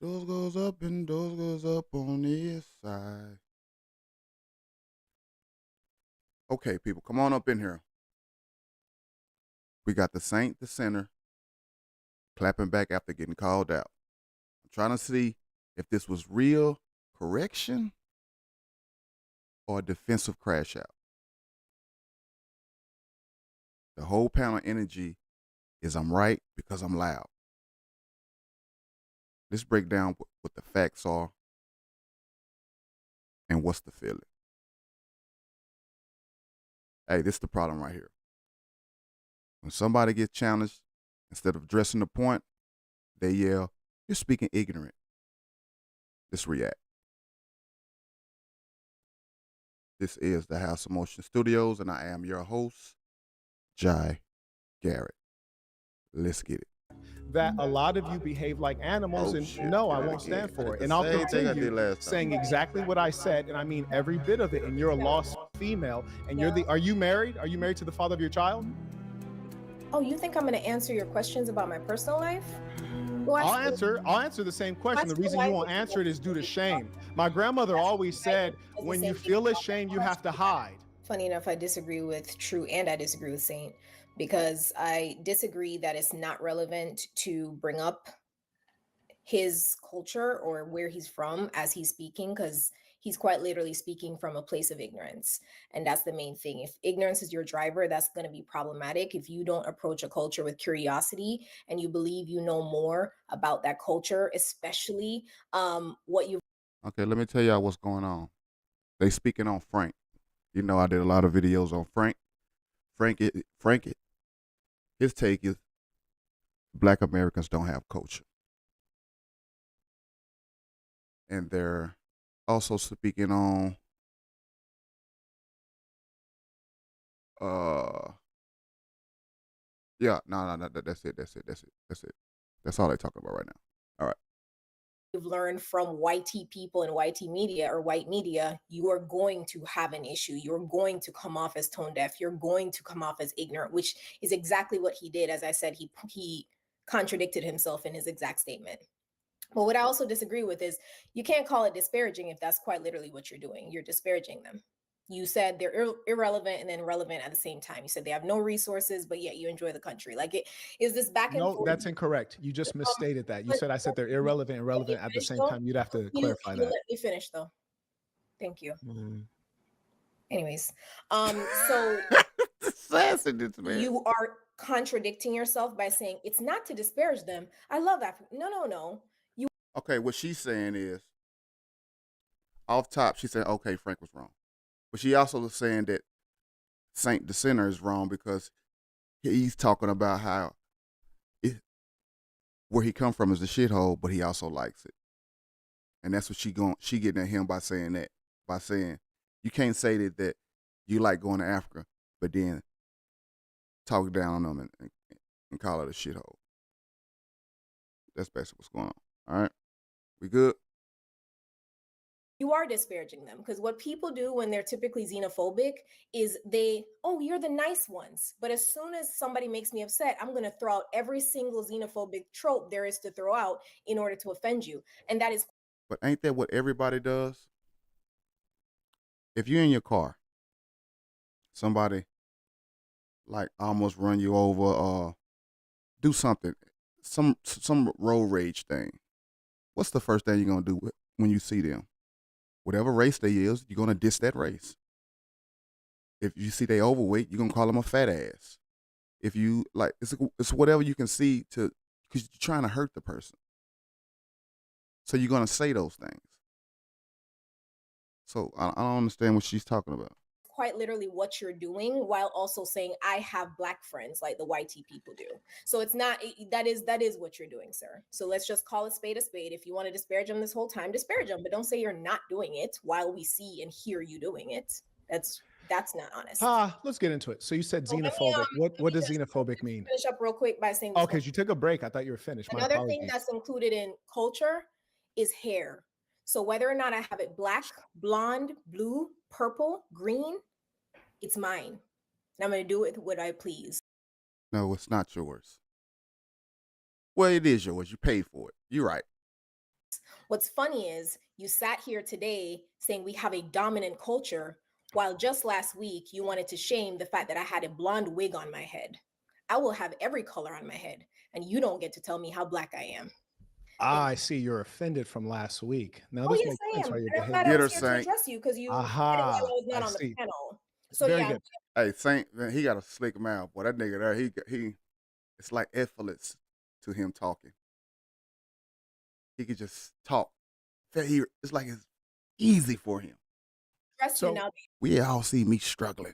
Doors goes up and doors goes up on this side. Okay, people, come on up in here. We got the Saint, the sinner, clapping back after getting called out. I'm trying to see if this was real correction or a defensive crash out. The whole panel energy is I'm right because I'm loud. Let's break down what the facts are and what's the feeling. Hey, this is the problem right here. When somebody gets challenged, instead of addressing the point, they yell, "You're speaking ignorant." Let's react. This is the House of Motion Studios, and I am your host, Jai Garrett. Let's get it. That a lot of you behave like animals, Oh, and shit. no, I Did it won't stand again. for I it. did And the I'll same thing I did continue last time. saying exactly what I said, and I mean every bit of it. And you're a lost female, and you're the. Are you married? Are you married to the father of your child? Oh, you think I'm going to answer your questions about my personal life? I'll answer the same question. The reason you won't answer it is due to shame. My grandmother always said, when you feel ashamed, you have to hide. Funny enough, I disagree with True and I disagree with Saint, because I disagree that it's not relevant to bring up his culture or where he's from as he's speaking, because he's quite literally speaking from a place of ignorance. And that's the main thing. If ignorance is your driver, that's going to be problematic. If you don't approach a culture with curiosity and you believe you know more about that culture, especially what you. Okay, let me tell y'all what's going on. They speaking on Frank. You know, I did a lot of videos on Frank. His take is Black Americans don't have culture. And they're also speaking on no, that's it. That's all they talking about right now. All right. You've learned from YT people and YT media or white media, you are going to have an issue. You're going to come off as tone deaf. You're going to come off as ignorant, which is exactly what he did. As I said, he contradicted himself in his exact statement. But what I also disagree with is you can't call it disparaging if that's quite literally what you're doing. You're disparaging them. You said they're irrelevant and then relevant at the same time. You said they have no resources, but yet you enjoy the country. Like, it is this back and No, forth. that's incorrect. You just misstated that. You said I said they're irrelevant and relevant at the same time. You'd have to clarify that. Let me finish though. Thank you. Anyways, so Assassinate, man. you are contradicting yourself by saying it's not to disparage them. I love that. No. Okay, what she's saying is, off top, she said, okay, Frank was wrong. But she also was saying that Saint the Sinner is wrong because he's talking about how where he come from is a shithole, but he also likes it. And that's what she getting at him by saying that. By saying, you can't say that you like going to Africa, but then talk down on them and call it a shithole. That's basically what's going on. All right? We good? You are disparaging them, because what people do when they're typically xenophobic is you're the nice ones. But as soon as somebody makes me upset, I'm going to throw out every single xenophobic trope there is to throw out in order to offend you. And that is. But ain't that what everybody does? If you're in your car, somebody like almost run you over or do something, some road rage thing, what's the first thing you're going to do when you see them? Whatever race they is, you're going to diss that race. If you see they overweight, you're going to call them a fat ass. If you, like, it's whatever you can see because you're trying to hurt the person. So you're going to say those things. So I don't understand what she's talking about. Quite literally what you're doing, while also saying I have Black friends like the YT people do. So it's not that is what you're doing, sir. So let's just call a spade a spade. If you want to disparage them this whole time, disparage them, but don't say you're not doing it while we see and hear you doing it. That's not honest. Let's get into it. So you said xenophobic. What does xenophobic mean? Finish up real quick by saying Oh, because you took a break. I thought you were finished. My another apologies. thing that's included in culture is hair. So whether or not I have it black, blonde, blue, purple, green, it's mine. And I'm going to do it with what I please. No, it's not yours. Well, it is yours. You paid for it. You're right. What's funny is you sat here today saying we have a dominant culture, while just last week you wanted to shame the fact that I had a blonde wig on my head. I will have every color on my head, and you don't get to tell me how Black I am. I see you're offended from last week. Now Oh, this yes, makes I sense am. how your And I'm glad I behavior. Get her, was here to Saint. address you because you said it while I Aha, was not I on the see. panel. So Very yeah, good. Hey, Saint, man, he got a slick mouth. Boy, that nigga there, he, it's like effortless to him talking. He could just talk. It's like it's easy for him. address you So now. We all see me struggling.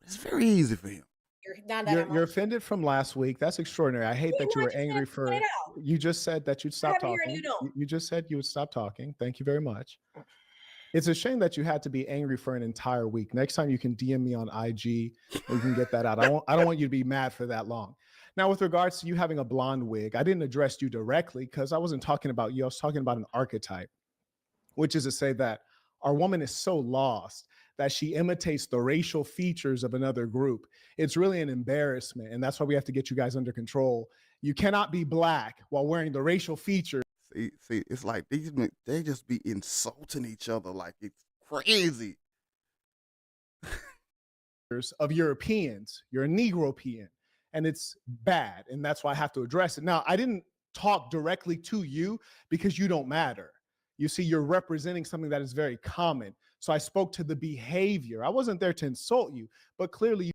It's very easy for him. Now that you're offended from last week. That's extraordinary. I hate that you were angry for. You just said that you'd stop talking. You just said you would stop talking. Thank you very much. It's a shame that you had to be angry for an entire week. Next time you can DM me on IG, we can get that out. I don't want you to be mad for that long. Now, with regards to you having a blonde wig, I didn't address you directly because I wasn't talking about you. I was talking about an archetype, which is to say that our woman is so lost that she imitates the racial features of another group. It's really an embarrassment. And that's why we have to get you guys under control. You cannot be Black while wearing the racial features. See, it's like they just be insulting each other like it's crazy. Of Europeans. You're a Negropean, and it's bad. And that's why I have to address it. Now, I didn't talk directly to you because you don't matter. You see, you're representing something that is very common. So I spoke to the behavior. I wasn't there to insult you, but clearly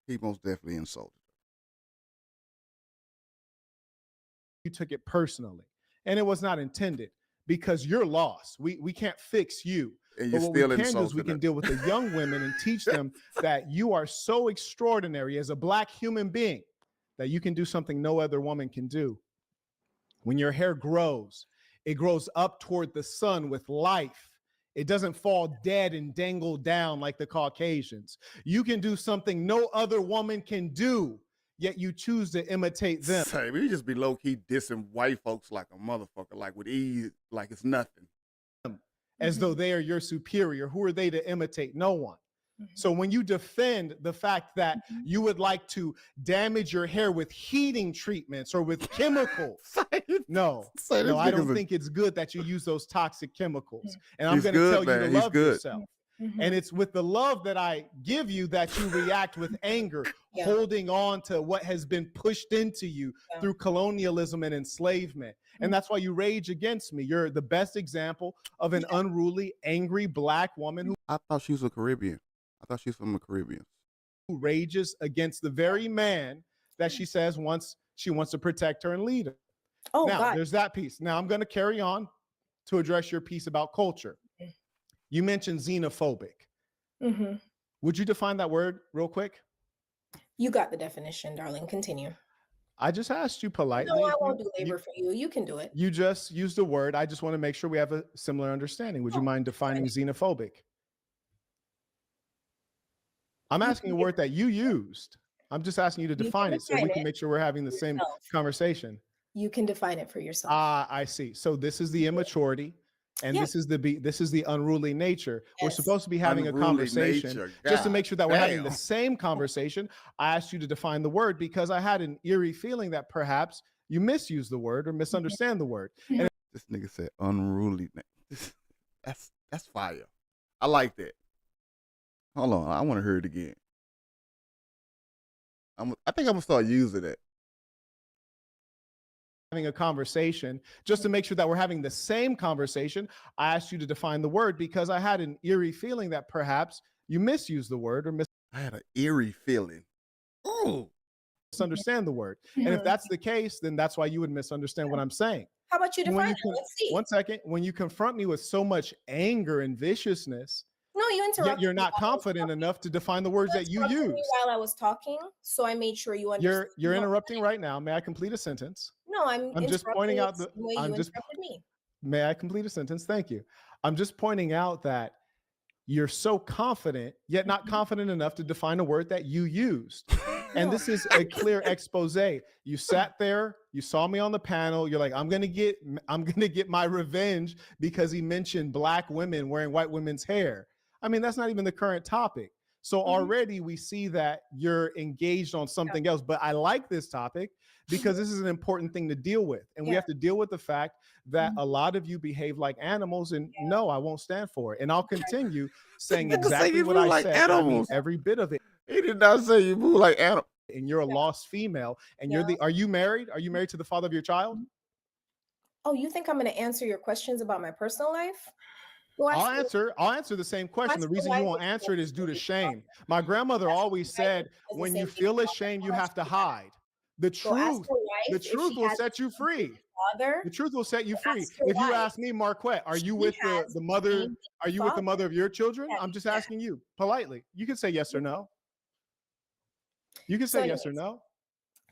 He most definitely insulted. you took it personally, and it was not intended because you're lost. We can't fix you. And But you're what we still can do is we insulting can her. deal with the young women and teach them that you are so extraordinary as a Black human being that you can do something no other woman can do. When your hair grows, it grows up toward the sun with life. It doesn't fall dead and dangle down like the Caucasians. You can do something no other woman can do, yet you choose to imitate them. Say, we just be low key dissing white folks like a motherfucker, like with ease, like it's nothing. As though they are your superior. Who are they to imitate? No one. So when you defend the fact that you would like to damage your hair with heating treatments or with chemicals, no, I don't think it's good that you use those toxic chemicals. And I'm going to tell you to love yourself. And it's with the love that I give you that you react with anger, holding on to what has been pushed into you through colonialism and enslavement. And that's why you rage against me. You're the best example of an unruly, angry Black woman who I thought she was a Caribbean. I thought she was from the Caribbean. Who rages against the very man that she says she wants to protect her and lead her. Oh, now, God. There's that piece. Now I'm going to carry on to address your piece about culture. You mentioned xenophobic. Would you define that word real quick? You got the definition, darling. Continue. I just asked you politely. No, I won't do labor for you. You can do it. You just used the word. I just want to make sure we have a similar understanding. Would you mind defining xenophobic? I'm asking a word that you used. I'm just asking you to define it so we can make sure we're having the same conversation. You can define it for yourself. I see. So this is the immaturity. And this is the unruly nature. We're supposed to be having a conversation just to make sure that we're having the same conversation. I asked you to define the word because I had an eerie feeling that perhaps you misuse the word or misunderstand the word. And this nigga said unruly. That's fire. I like that. Hold on, I want to hear it again. I think I'm gonna start using it. Having a conversation just to make sure that we're having the same conversation. I asked you to define the word because I had an eerie feeling that perhaps you misuse the word or I had an eerie feeling. Ooh. Misunderstand the word. And if that's the case, then that's why you would misunderstand what I'm saying. How about you define it? Let's see. 1 second. When you confront me with so much anger and viciousness, no, you interrupted. Yet you're not confident enough to define the words that you use. While I was talking, so I made sure you understood. You're interrupting right now. May I complete a sentence? No, I'm just pointing out the way you interrupted me. May I complete a sentence? Thank you. I'm just pointing out that you're so confident, yet not confident enough to define a word that you used. And this is a clear expose. You sat there, you saw me on the panel, you're like, I'm gonna get my revenge because he mentioned Black women wearing white women's hair. I mean, that's not even the current topic. So already we see that you're engaged on something else. But I like this topic because this is an important thing to deal with. And we have to deal with the fact that a lot of you behave like animals. And no, I won't stand for it. And I'll continue saying exactly what I said. I mean, every bit of it. He did not say you move like animals. And you're a lost female. And you're are you married? Are you married to the father of your child? Oh, you think I'm going to answer your questions about my personal life? Well, I'll answer the same question. The reason you won't answer it is due to shame. My grandmother always said, when you feel ashamed, you have to hide. The truth will set you free. The truth will set you free. If you ask me, Marquette, are you with the mother? Are you with the mother of your children? I'm just asking you politely. You can say yes or no. You can say yes or no.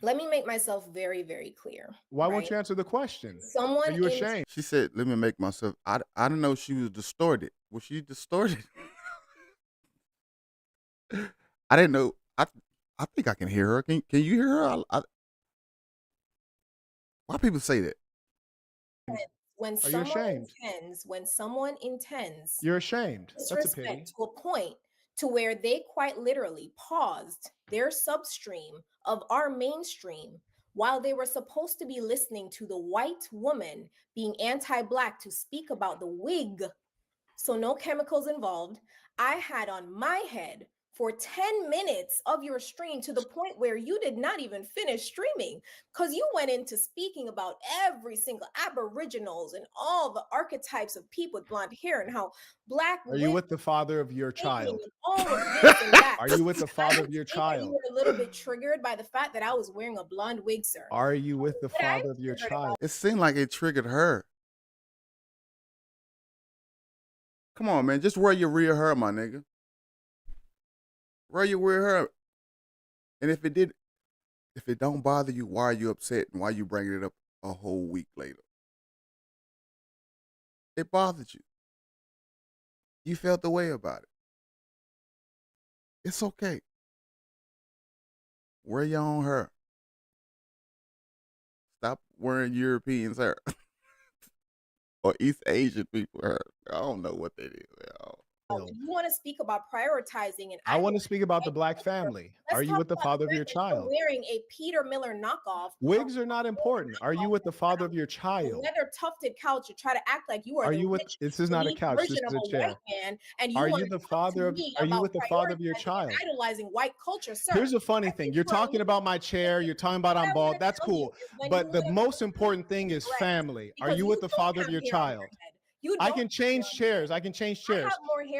Let me make myself very, very clear. Why won't you answer the question? Are you ashamed? She said, let me make myself. I didn't know she was distorted. Was she distorted? I didn't know. I think I can hear her. Can you hear her? Why people say that? When someone intends, you're ashamed. That's a pity. To a point to where they quite literally paused their substream of our mainstream while they were supposed to be listening to the white woman being anti-Black to speak about the wig, so no chemicals involved. I had on my head for 10 minutes of your stream to the point where you did not even finish streaming because you went into speaking about every single aboriginals and all the archetypes of people with blonde hair and how Black Are you with the father of your child? All of this and that. Are you with the father of your child? You were a little bit triggered by the fact that I was wearing a blonde wig, sir. Are you with the father of your child? It seemed like it triggered her. Come on, man. Just wear your real hair, my nigga. Wear your real hair. And if it don't bother you, why are you upset and why are you bringing it up a whole week later? It bothered you. You felt the way about it. It's okay. Wear your own hair. Stop wearing Europeans' hair. Or East Asian people hair. I don't know what that is. You want to speak about prioritizing, and I want to speak about the Black family. Are you with the father of your child? Wearing a Peter Miller knockoff. Wigs are not important. Are you with the father of your child? Leather tufted couch to try to act like you are. Are you with? This is not a couch. This is a chair. Are you the father of? Are you with the father of your child? Idolizing white culture, sir. Here's a funny thing. You're talking about my chair. You're talking about I'm bald. That's cool. But the most important thing is family. Are you with the father of your child? I can change chairs. I can change chairs.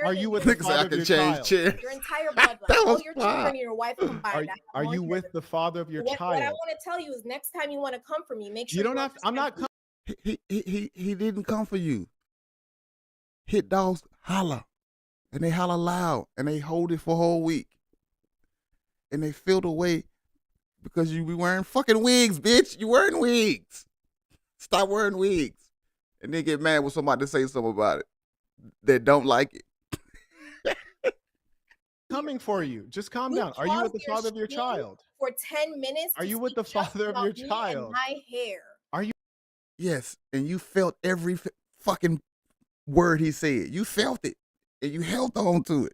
Are you with the father of your child? Your entire bloodline. All your children and your wife combined. Are you with the father of your child? What I want to tell you is next time you want to come for me, make sure you don't have. I'm not. He didn't come for you. Hit dogs holler, and they holler loud, and they hold it for a whole week, and they feel the way because you be wearing fucking wigs, bitch. You wearing wigs. Stop wearing wigs. And then get mad when somebody say something about it that don't like it. Coming for you. Just calm down. Are you with the father of your child? For 10 minutes. Are you with the father of your child? My hair. Are you? Yes, and you felt every fucking word he said. You felt it, and you held on to it.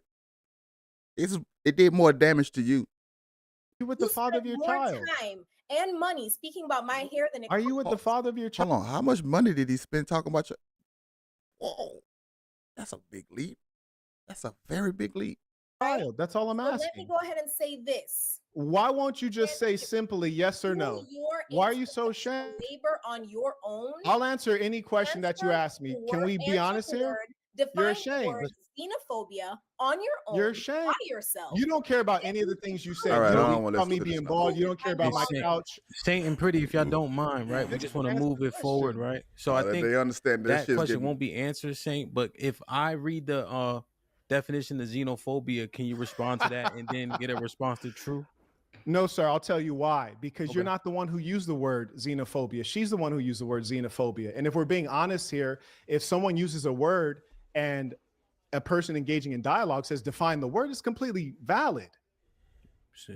It did more damage to you. You with the father of your child? Time and money speaking about my hair than it Are you with the father of your child? Hold on, how much money did he spend talking about your? Whoa, that's a big leap. That's a very big leap. Child, that's all I'm asking. Let me go ahead and say this. Why won't you just say simply yes or no? Why are you so ashamed? Labor on your own. I'll answer any question that you ask me. Can we be honest here? You're ashamed. Xenophobia on your own. You're ashamed. By yourself. You don't care about any of the things you said. All right, you I don't want about me being bald. You don't care about my couch. Saint and Pretty, if y'all don't mind, right? We just want to move it forward, right? So I think they understand that question won't be answered, Saint. But if I read the definition of xenophobia, can you respond to that and then get a response to true? No, sir. I'll tell you why. Because you're not the one who used the word xenophobia. She's the one who used the word xenophobia. And if we're being honest here, if someone uses a word and a person engaging in dialogue says define the word, is completely valid.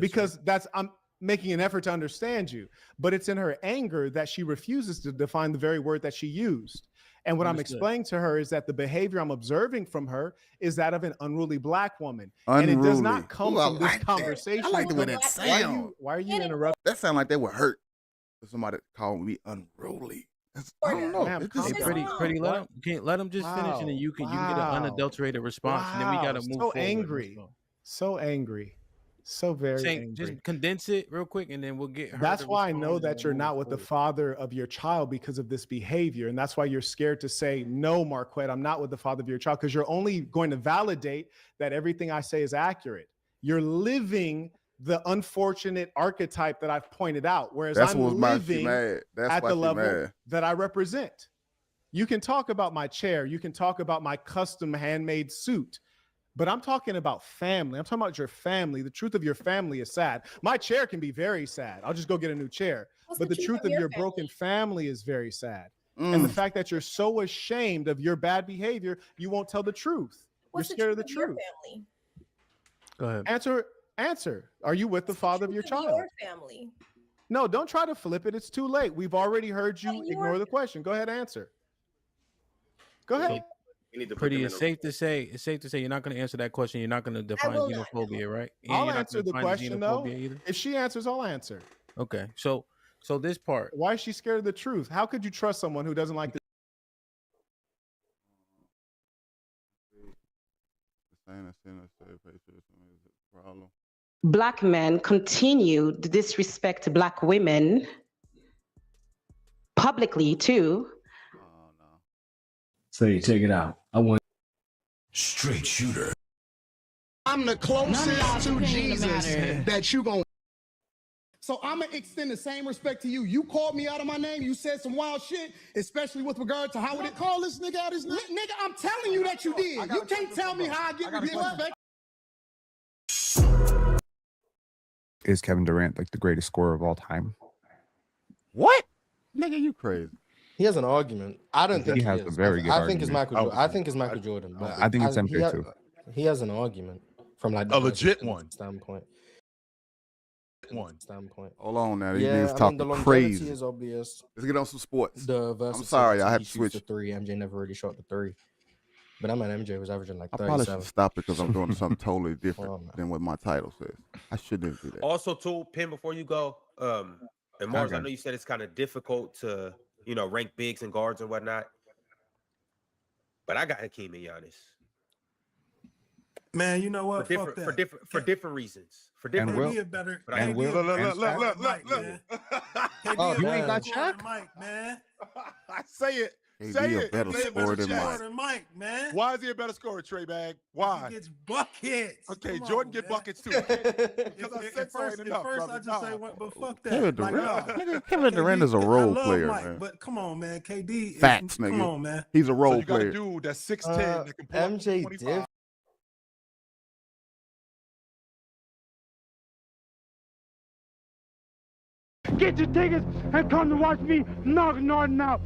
Because I'm making an effort to understand you. But it's in her anger that she refuses to define the very word that she used. And what I'm Understood. explaining to her is that the behavior I'm observing from her is that of an unruly black woman. Unruly. And it does not come Ooh, I from this like that. conversation. I like the way that sounds. Why are you interrupting? That sounds like they were hurt. Somebody called me unruly. I don't know. Ma'am, It's just Pretty. Let him just finish, and then you can get an unadulterated response, and then we got to move forward. So angry. So very angry. Just condense it real quick, and then we'll get her. That's why I know that you're not with the father of your child because of this behavior. And that's why you're scared to say, no, Marquette, I'm not with the father of your child, because you're only going to validate that everything I say is accurate. You're living the unfortunate archetype that I've pointed out, whereas I'm living at the level that I represent. You can talk about my chair. You can talk about my custom handmade suit. But I'm talking about family. I'm talking about your family. The truth of your family is sad. My chair can be very sad. I'll just go get a new chair. But the truth of your broken family is very sad. And the fact that you're so ashamed of your bad behavior, you won't tell the truth. You're scared of the truth. Go ahead. Answer. Are you with the father of your child? Your family. No, don't try to flip it. It's too late. We've already heard you ignore the question. Go ahead, answer. Go ahead. It's safe to say you're not going to answer that question. You're not going to define xenophobia, right? I'll answer the question though. If she answers, I'll answer. Okay. So this part. Why is she scared of the truth? How could you trust someone who doesn't like the Black men continue to disrespect Black women publicly too? So you take it out. I want straight shooter. I'm the closest to Jesus that you gonna. So I'm gonna extend the same respect to you. You called me out of my name. You said some wild shit, especially with regard to how would it call this nigga out his name. Nigga, I'm telling you that you did. You can't tell me how I get respect. Is Kevin Durant like the greatest scorer of all time? What? Nigga, you crazy. He has an argument. I don't think he has a very good argument. I think it's Michael Jordan. I think it's Michael Jordan. But I think it's MJ too. He has an argument from like a legit one standpoint. Hold on now. These Yeah, niggas talking the crazy. is obvious. Let's get on some sports. I'm sorry, I had to switch. The three. MJ never really shot the three. But I mean, MJ was averaging like 37. I probably should stop it because I'm doing something totally different than what my title says. I shouldn't do that. Also, too, Pim, before you go, and Mars, I know you said it's kind of difficult to, rank bigs and guards and whatnot. But I got Hakeem and Giannis. Man, you know what? For different reasons. For different reasons. Look. You ain't got Shaq? Mike, man. Say it. Say it. Better scorer than Mike, man. Why is he a better scorer, Trey Bag? Why? He gets buckets. Okay, Jordan get buckets too. Because I said so ain't enough. First, I just say, but fuck that. Kevin Durant, Kevin Durant is a role player, Mike, man. But come on, man. KD. Facts, nigga. Come on, man. He's a role player. You got a dude that's 6'10 that can pull MJ 25. Get your tickets and come to watch me knock Norton out.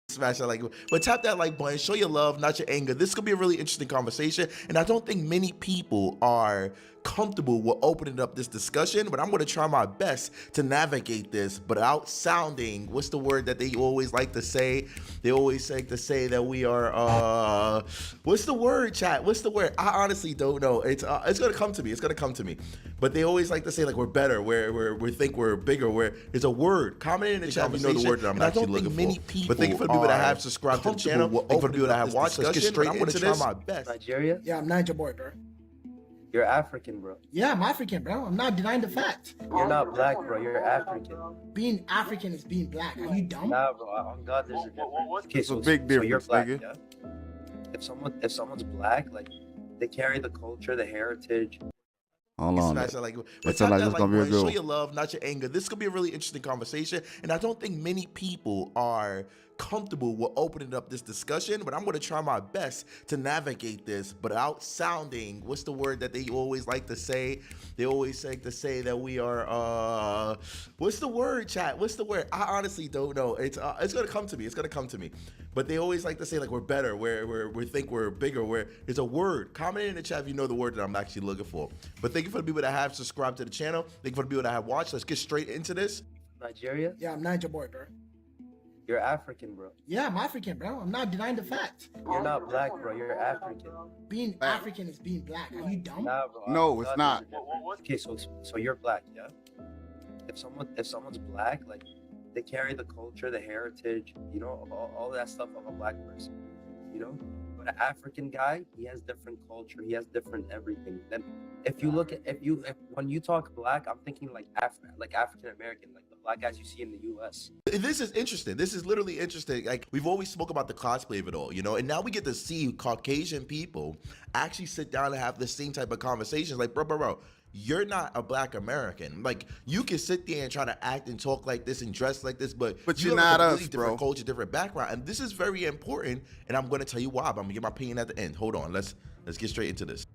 Smash that like button, but tap that like button, show your love, not your anger. This could be a really interesting conversation, and I don't think many people are comfortable with opening up this discussion, but I'm going to try my best to navigate this without sounding, what's the word that they always like to say? They always like to say that we are, what's the word, chat? What's the word? I honestly don't know. It's going to come to me. It's going to come to me. But they always like to say like we're better, we think we're bigger, where there's a word. Comment in the chat if you know the word that I'm actually looking for. Many people but thank you for the people that have subscribed to the channel. Thank you for the people that have watched. Let's get straight into this. My best. Nigeria? Yeah, I'm Niger boy, bro. You're African, bro. Yeah, I'm African, bro. I'm not denying the fact. You're not black, bro. You're African. Being African is being black. Are you dumb? Nah, bro. On God, there's a difference. It's a big difference, you're black, nigga. Yeah? If someone's black, like they carry the culture, the heritage. Hold on. But tap that like button, show your love, not your anger. This could be a really interesting conversation, and I don't think many people are comfortable with opening up this discussion, but I'm going to try my best to navigate this without sounding, what's the word that they always like to say? They always like to say that we are, what's the word, chat? What's the word? I honestly don't know. It's going to come to me. It's going to come to me. But they always like to say like we're better, we think we're bigger, where there's a word. Comment in the chat if you know the word that I'm actually looking for. But thank you for the people that have subscribed to the channel. Thank you for the people that have watched. Let's get straight into this. Nigeria? Yeah, I'm Niger boy, bro. You're African, bro. Yeah, I'm African, bro. I'm not denying the fact. You're not black, bro. You're African. Being African is being black. Are you dumb? Nah, bro. No, it's not. Okay, so you're black, yeah? If someone's black, like they carry the culture, the heritage, you know, all that stuff of a black person, you know. But an African guy, he has different culture, he has different everything. Then if you look at when you talk black, I'm thinking like African American, like the black guys you see in the U.S. This is interesting. This is literally interesting. Like, we've always spoke about the cosplay of it all, you know, and now we get to see Caucasian people actually sit down and have the same type of conversations. Like, bro, you're not a black American. Like, you can sit there and try to act and talk like this and dress like this, but you're not a us, completely different bro. culture, different background, and this is very important. And I'm going to tell you why. But I'm gonna get my opinion at the end. Hold on. Let's get straight into this.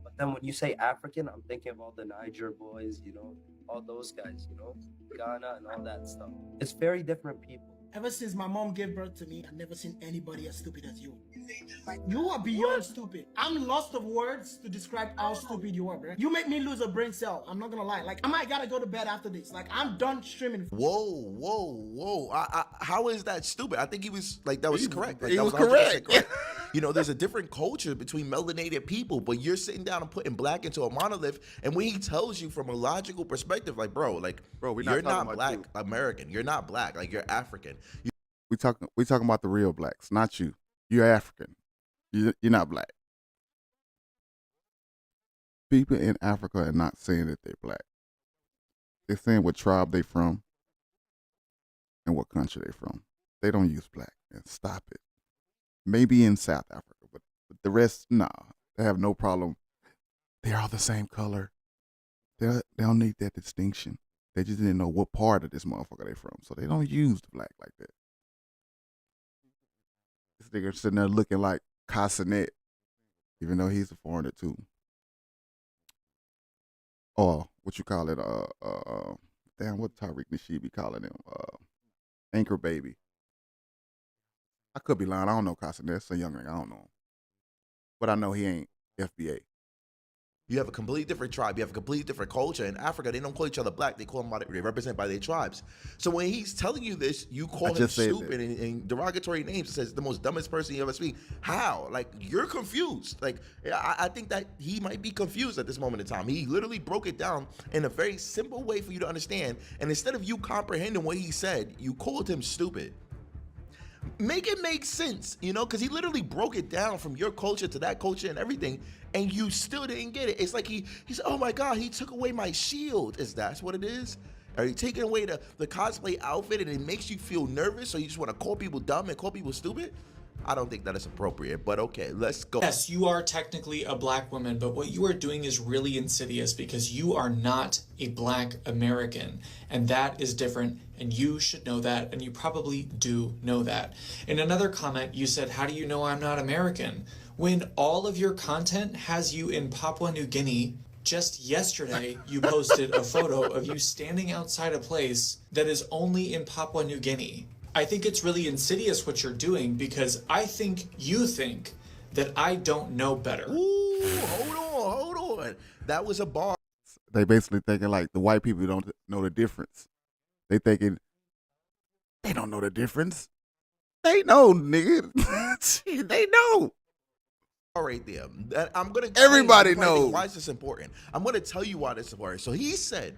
But then when you say African, I'm thinking of all the Niger boys, you know, all those guys, you know, Ghana and all that stuff. It's very different people. Ever since my mom gave birth to me, I've never seen anybody as stupid as you. You are beyond stupid. I'm lost of words to describe how stupid you are, bro. You make me lose a brain cell. I'm not gonna lie. Like, I might gotta go to bed after this. Like, I'm done streaming. Whoa. How is that stupid? I think he was like, that was correct. Like, he that was 100% correct. You know, there's a different culture between melanated people, but you're sitting down and putting black into a monolith. And when he tells you from a logical perspective, like, bro, you're not black American. You're not black. Like, you're African. We talking about the real blacks, not you. You're African. You're not black. People in Africa are not saying that they're black. They're saying what tribe they from and what country they from. They don't use black. And stop it. Maybe in South Africa, but the rest, nah. They have no problem. They're all the same color. They don't need that distinction. They just didn't know what part of this motherfucker they from, so they don't use the black like that. This nigga sitting there looking like Casanet, even though he's a foreigner too. Or what you call it? Damn, what Tariq Nasheed be calling him? Anchor baby. I could be lying. I don't know Casanet. It's a young nigga. I don't know him, but I know he ain't FBA. You have a completely different tribe. You have a completely different culture. In Africa, they don't call each other black. They call them they represent by their tribes. So when he's telling you this, you call him stupid and derogatory names. It says the most dumbest person you ever speak. How? Like, you're confused. Like, I think that he might be confused at this moment in time. He literally broke it down in a very simple way for you to understand. And instead of you comprehending what he said, you called him stupid. Make it make sense, you know, because he literally broke it down from your culture to that culture and everything, and you still didn't get it. It's like he said, oh my God, he took away my shield. Is that what it is? Are you taking away the cosplay outfit and it makes you feel nervous, so you just want to call people dumb and call people stupid? I don't think that is appropriate, but okay, let's go. Yes, you are technically a black woman, but what you are doing is really insidious because you are not a black American, and that is different, and you should know that, and you probably do know that. In another comment, you said, how do you know I'm not American? When all of your content has you in Papua New Guinea. Just yesterday, you posted a photo of you standing outside a place that is only in Papua New Guinea. I think it's really insidious what you're doing because I think you think that I don't know better. Ooh, hold on. That was a bar. They basically thinking like the white people don't know the difference. They thinking they don't know the difference. They know, nigga. They know. All right there. I'm gonna. Everybody knows. Why is this important? I'm gonna tell you why this is important. So he said,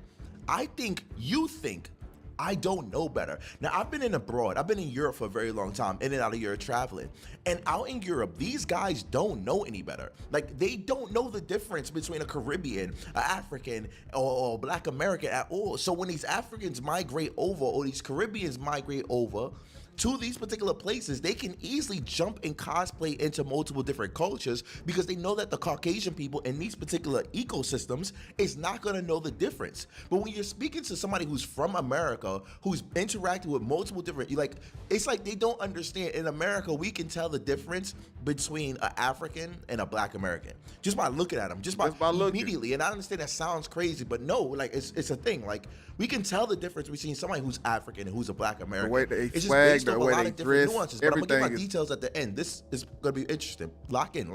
"I think you think I don't know better." Now, I've been abroad. I've been in Europe for a very long time, in and out of Europe traveling. And out in Europe, these guys don't know any better. Like, they don't know the difference between a Caribbean, an African, or Black American at all. So when these Africans migrate over, or these Caribbeans migrate over to these particular places, they can easily jump and cosplay into multiple different cultures because they know that the Caucasian people in these particular ecosystems is not going to know the difference. But when you're speaking to somebody who's from America, who's interacting with multiple different, it's like they don't understand. In America, we can tell the difference between an African and a Black American just by looking at them, just by looking immediately. And I understand that sounds crazy, but no, like it's a thing. Like, we can tell the difference between somebody who's African and who's a Black American. The way they it's swag, just based on a lot of different nuances. But I'm gonna give my details at the end. This is gonna be interesting. Lock in.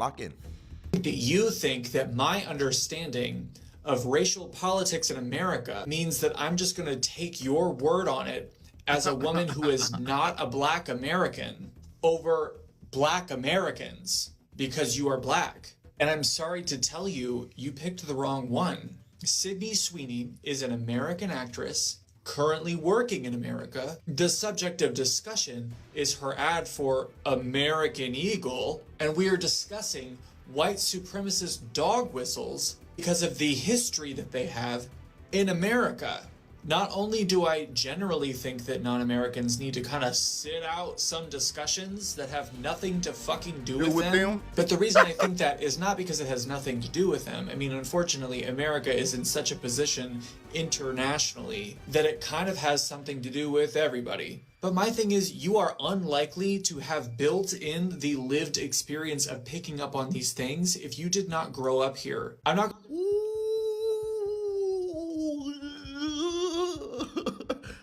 That you think that my understanding of racial politics in America means that I'm just gonna take your word on it as a woman who is not a Black American over Black Americans because you are Black. And I'm sorry to tell you, you picked the wrong one. Sydney Sweeney is an American actress currently working in America. The subject of discussion is her ad for American Eagle, and we are discussing white supremacist dog whistles because of the history that they have in America. Not only do I generally think that non-Americans need to kind of sit out some discussions that have nothing to fucking do with them, but the reason I think that is not because it has nothing to do with them. I mean, unfortunately, America is in such a position internationally that it kind of has something to do with everybody. But my thing is, you are unlikely to have built in the lived experience of picking up on these things if you did not grow up here. I'm not...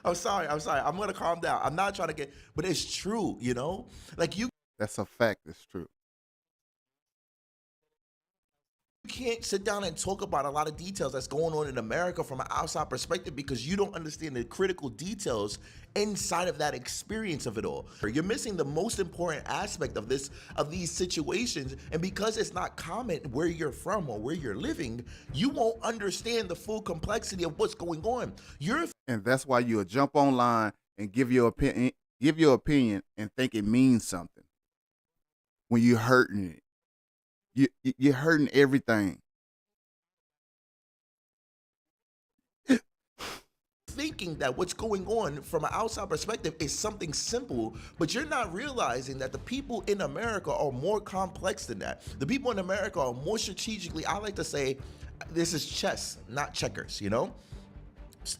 I'm sorry. I'm gonna calm down. I'm not trying to get, but it's true, you know? Like you. That's a fact. It's true. You can't sit down and talk about a lot of details that's going on in America from an outside perspective because you don't understand the critical details inside of that experience of it all. You're missing the most important aspect of these situations, and because it's not common where you're from or where you're living, you won't understand the full complexity of what's going on. And that's why you'll jump online and give your opinion and think it means something when you're hurting it. You're hurting everything. Thinking that what's going on from an outside perspective is something simple, but you're not realizing that the people in America are more complex than that. The people in America are more strategically, I like to say, this is chess, not checkers, you know?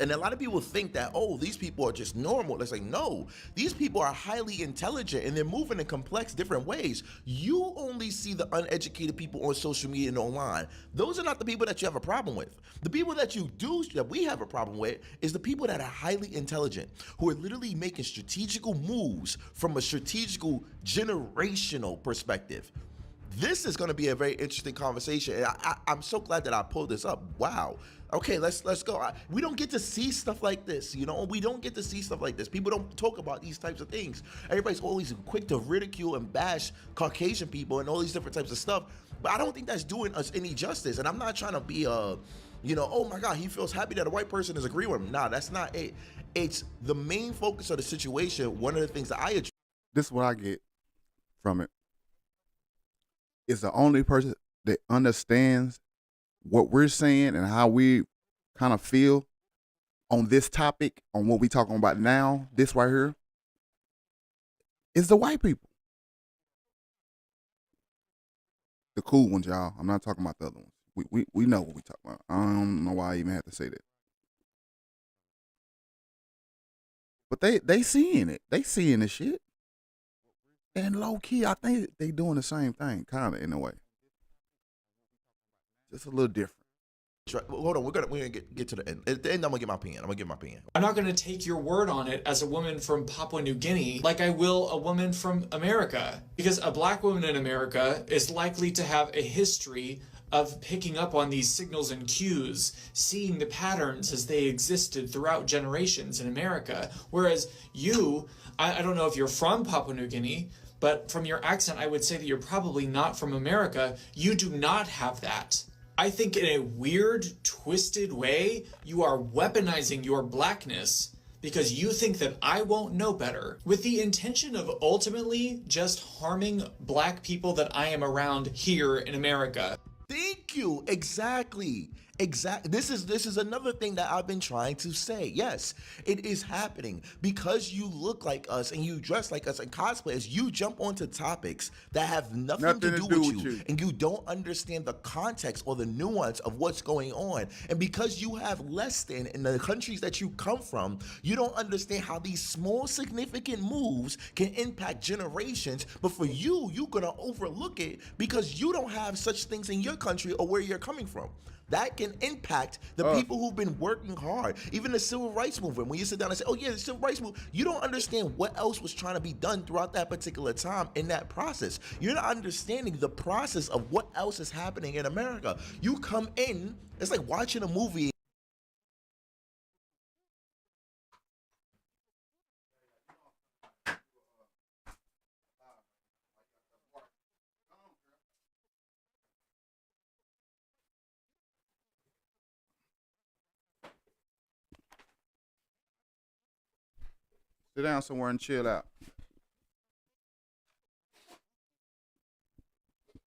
And a lot of people think that, oh, these people are just normal. It's like, no, these people are highly intelligent and they're moving in complex different ways. You only see the uneducated people on social media and online. Those are not the people that you have a problem with. The people that we have a problem with is the people that are highly intelligent, who are literally making strategical moves from a strategical generational perspective. This is going to be a very interesting conversation. And I'm so glad that I pulled this up. Wow. Okay, let's go. We don't get to see stuff like this, you know? We don't get to see stuff like this. People don't talk about these types of things. Everybody's always quick to ridicule and bash Caucasian people and all these different types of stuff. But I don't think that's doing us any justice. And I'm not trying to be you know, oh my God, he feels happy that a white person is agreeing with him. Nah, that's not it. It's the main focus of the situation. One of the things that this is what I get from it. Is the only person that understands what we're saying and how we kind of feel on this topic, on what we're talking about now, this right here, is the white people. The cool ones, y'all. I'm not talking about the other ones. We know what we talking about. I don't know why I even had to say that. But they seeing it. They seeing the shit. And low key, I think they doing the same thing, kind of in a way. Just a little different. Hold on, we're gonna get to the end. At the end, I'm gonna get my opinion. I'm not gonna take your word on it as a woman from Papua New Guinea like I will a woman from America. Because a Black woman in America is likely to have a history of picking up on these signals and cues, seeing the patterns as they existed throughout generations in America. Whereas you, I don't know if you're from Papua New Guinea, but from your accent, I would say that you're probably not from America. You do not have that. I think in a weird, twisted way, you are weaponizing your Blackness because you think that I won't know better, with the intention of ultimately just harming Black people that I am around here in America. Thank you. Exactly. This is another thing that I've been trying to say. Yes, it is happening because you look like us and you dress like us and cosplay as you jump onto topics that have nothing to do with you, and you don't understand the context or the nuance of what's going on. And because you have less than in the countries that you come from, you don't understand how these small significant moves can impact generations. But for you, you're gonna overlook it because you don't have such things in your country or where you're coming from. That can impact the people who've been working hard. Even the civil rights movement, when you sit down and say, oh yeah, the civil rights movement, you don't understand what else was trying to be done throughout that particular time in that process. You're not understanding the process of what else is happening in America. You come in, it's like watching a movie Sit down somewhere and chill out.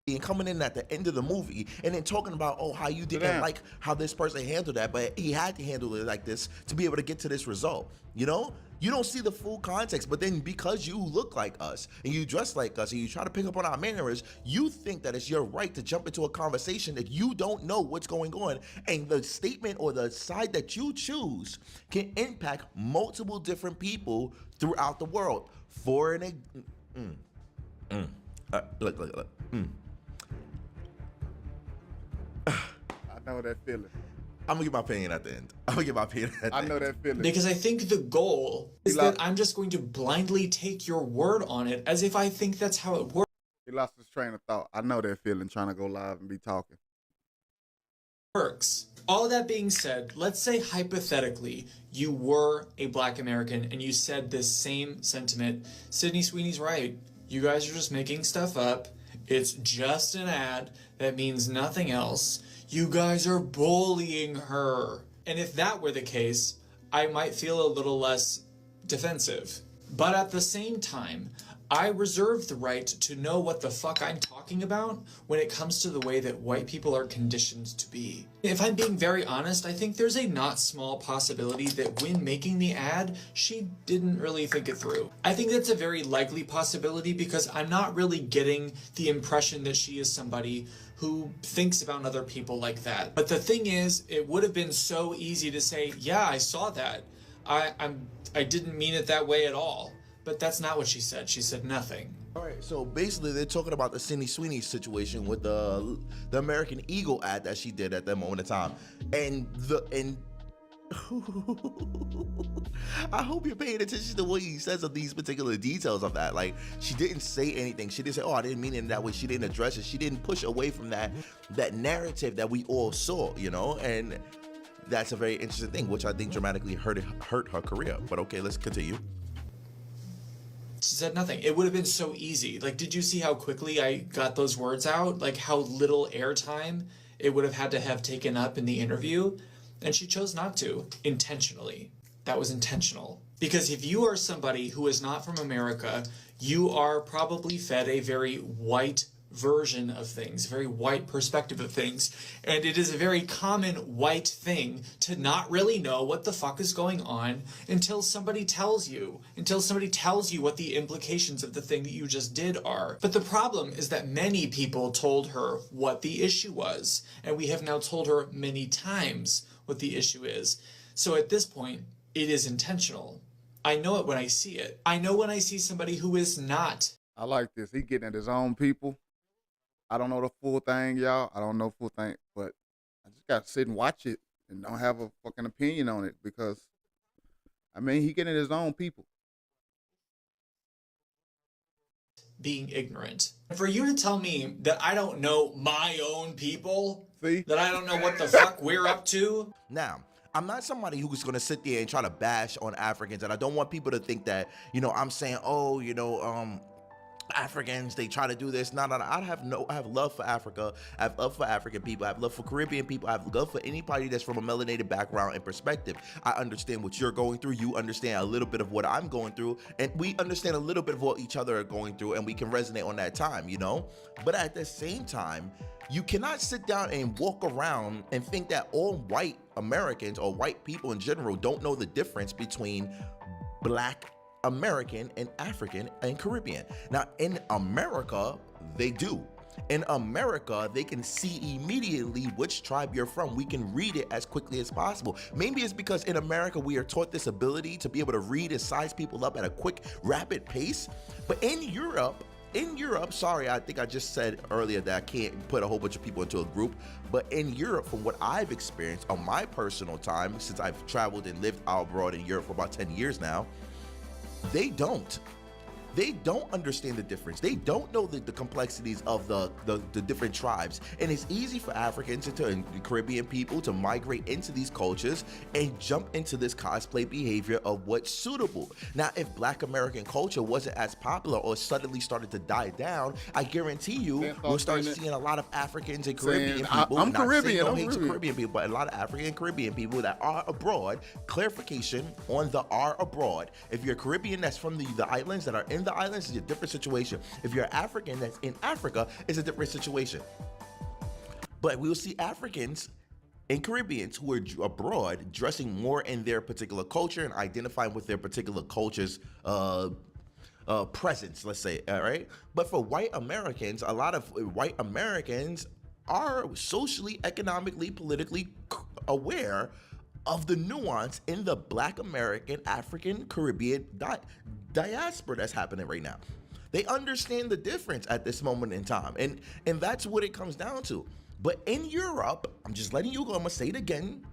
And coming in at the end of the movie and then talking about, oh, how you didn't like how this person handled that, but he had to handle it like this to be able to get to this result. You know, you don't see the full context, but then because you look like us and you dress like us and you try to pick up on our manners, you think that it's your right to jump into a conversation that you don't know what's going on, and the statement or the side that you choose can impact multiple different people throughout the world. For an look. I know that feeling. I'm gonna get my opinion at the end. I know that feeling. Because I think the goal is that I'm just going to blindly take your word on it as if I think that's how it works. He lost his train of thought. I know that feeling, trying to go live and be talking. All that being said, let's say hypothetically you were a Black American and you said this same sentiment. Sydney Sweeney's right. You guys are just making stuff up. It's just an ad that means nothing else. You guys are bullying her. And if that were the case, I might feel a little less defensive. But at the same time, I reserve the right to know what the fuck I'm talking about when it comes to the way that white people are conditioned to be. If I'm being very honest, I think there's a not small possibility that when making the ad, she didn't really think it through. I think that's a very likely possibility because I'm not really getting the impression that she is somebody who thinks about other people like that. But the thing is, it would have been so easy to say, yeah, I saw that. I didn't mean it that way at all. But that's not what she said. She said nothing. All right, so basically they're talking about the Sydney Sweeney situation with the American Eagle ad that she did at that moment in time. And I hope you're paying attention to what he says of these particular details of that. Like, she didn't say anything. She didn't say, oh, I didn't mean it in that way. She didn't address it. She didn't push away from that narrative that we all saw, you know? And that's a very interesting thing, which I think dramatically hurt her career. But okay, let's continue. She said nothing. It would have been so easy. Like, did you see how quickly I got those words out? Like, how little airtime it would have had to have taken up in the interview? And she chose not to, intentionally. That was intentional. Because if you are somebody who is not from America, you are probably fed a very white version of things, very white perspective of things. And it is a very common white thing to not really know what the fuck is going on until somebody tells you what the implications of the thing that you just did are. But the problem is that many people told her what the issue was, and we have now told her many times what the issue is. So at this point, it is intentional. I know it when I see it. I know when I see somebody who is not. I like this. He getting at his own people. I don't know the full thing, y'all. I don't know full thing, but I just got to sit and watch it and don't have a fucking opinion on it because, I mean, he getting at his own people. Being ignorant. And for you to tell me that I don't know my own people, that I don't know what the fuck we're up to. Now, I'm not somebody who's going to sit there and try to bash on Africans, and I don't want people to think that, you know, I'm saying, oh, you know, Africans, they try to do this. No. I have love for Africa. I have love for African people. I have love for Caribbean people. I have love for anybody that's from a melanated background and perspective. I understand what you're going through. You understand a little bit of what I'm going through, and we understand a little bit of what each other are going through, and we can resonate on that time, you know? But at the same time, you cannot sit down and walk around and think that all white Americans or white people in general don't know the difference between Black American and African and Caribbean. Now, in America, they do. In America, they can see immediately which tribe you're from. We can read it as quickly as possible. Maybe it's because in America, we are taught this ability to be able to read and size people up at a quick, rapid pace. But in Europe, sorry, I think I just said earlier that I can't put a whole bunch of people into a group, but in Europe, from what I've experienced on my personal time, since I've traveled and lived out abroad in Europe for about 10 years now, they don't. They don't understand the difference. They don't know the complexities of the different tribes. And it's easy for Africans and Caribbean people to migrate into these cultures and jump into this cosplay behavior of what's suitable. Now, if Black American culture wasn't as popular or suddenly started to die down, I guarantee you we'll start seeing a lot of Africans and Caribbean people. I'm Caribbean. I'm Caribbean people, but a lot of African and Caribbean people that are abroad. Clarification on the are abroad. If you're Caribbean that's from the islands that are in the islands, it's a different situation. If you're African that's in Africa, it's a different situation. But we'll see Africans and Caribbeans who are abroad dressing more in their particular culture and identifying with their particular culture's presence, let's say, all right? But for white Americans, a lot of white Americans are socially, economically, politically aware of the nuance in the Black American, African, Caribbean diaspora that's happening right now. They understand the difference at this moment in time, and that's what it comes down to. But in Europe, I'm just letting you go, I'm gonna say it again,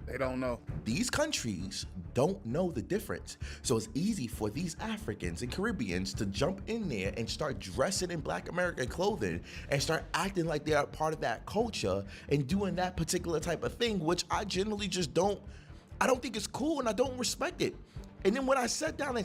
they don't know. These countries don't know the difference. So it's easy for these Africans and Caribbeans to jump in there and start dressing in Black American clothing and start acting like they are part of that culture and doing that particular type of thing, which I generally just don't think it's cool, and I don't respect it. And then when I sat down,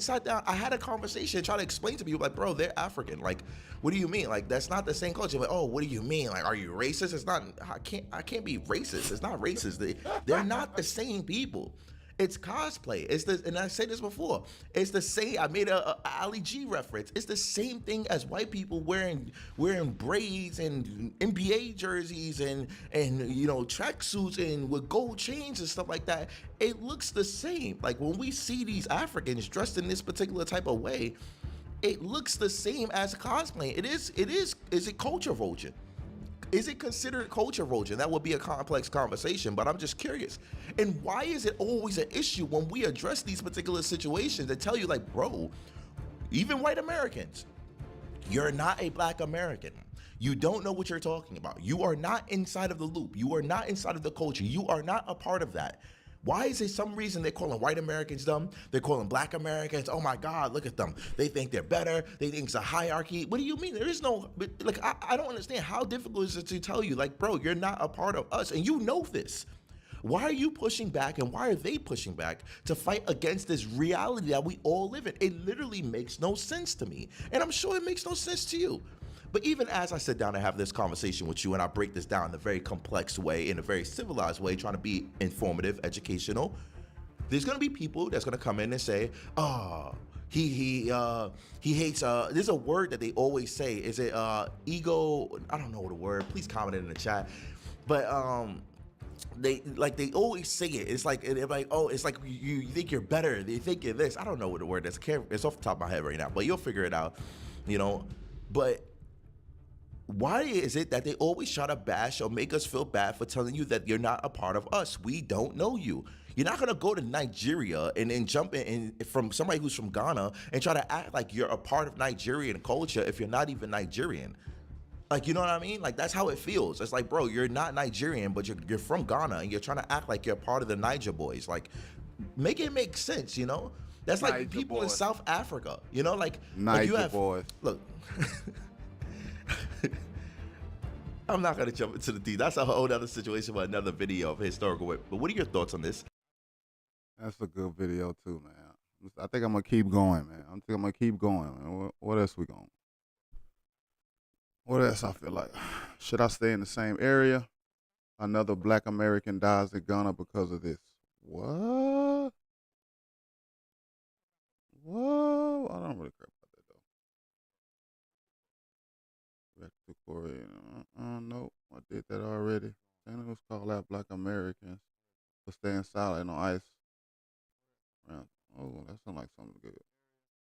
I had a conversation, trying to explain to people, like, bro, they're African. Like, what do you mean? Like, that's not the same culture. Like, oh, what do you mean? Like, are you racist? It's not, I can't be racist. It's not racist. They're not the same people. It's cosplay. It's this, and I said this before. It's the same. I made a Ali G reference. It's the same thing as white people wearing braids and NBA jerseys and tracksuits and with gold chains and stuff like that. It looks the same. Like when we see these Africans dressed in this particular type of way, it looks the same as cosplay. Is it culture vulture? Is it considered culture vulture? That would be a complex conversation, but I'm just curious. And why is it always an issue when we address these particular situations that tell you, like, bro, even white Americans, you're not a Black American. You don't know what you're talking about. You are not inside of the loop. You are not inside of the culture. You are not a part of that. Why is it some reason they're calling white Americans dumb? They're calling Black Americans, oh my God, look at them. They think they're better. They think it's a hierarchy. What do you mean? There is no, like, I don't understand. How difficult is it to tell you, like, bro, you're not a part of us, and you know this. Why are you pushing back, and why are they pushing back to fight against this reality that we all live in? It literally makes no sense to me, and I'm sure it makes no sense to you. But even as I sit down and have this conversation with you, and I break this down in a very complex way, in a very civilized way, trying to be informative, educational, there's gonna be people that's gonna come in and say, oh, he hates, there's a word that they always say. Is it ego? I don't know the word. Please comment in the chat. But they always say it. It's like, oh, it's like you think you're better. They think you're this. I don't know what the word is. It's off the top of my head right now, but you'll figure it out, But why is it that they always try to bash or make us feel bad for telling you that you're not a part of us? We don't know you. You're not gonna go to Nigeria and then jump in from somebody who's from Ghana and try to act like you're a part of Nigerian culture if you're not even Nigerian. Like, you know what I mean? Like, that's how it feels. It's like, bro, you're not Nigerian, but you're from Ghana and you're trying to act like you're part of the Niger boys. Like, make it make sense, That's like Niger people boys. In South Africa, like Niger you have, boys. Look. I'm not gonna jump into the deep. That's a whole other situation for another video of historical work. But what are your thoughts on this? That's a good video too, man. I think I'm gonna keep going, man. Man. What else we going? What else I feel like? Should I stay in the same area? Another Black American dies in Ghana because of this. What? Whoa, I don't really care about that though. Back to Korea. Nope, I did that already. And it was called out Black Americans for staying silent on ice. Oh, that sounds like something good.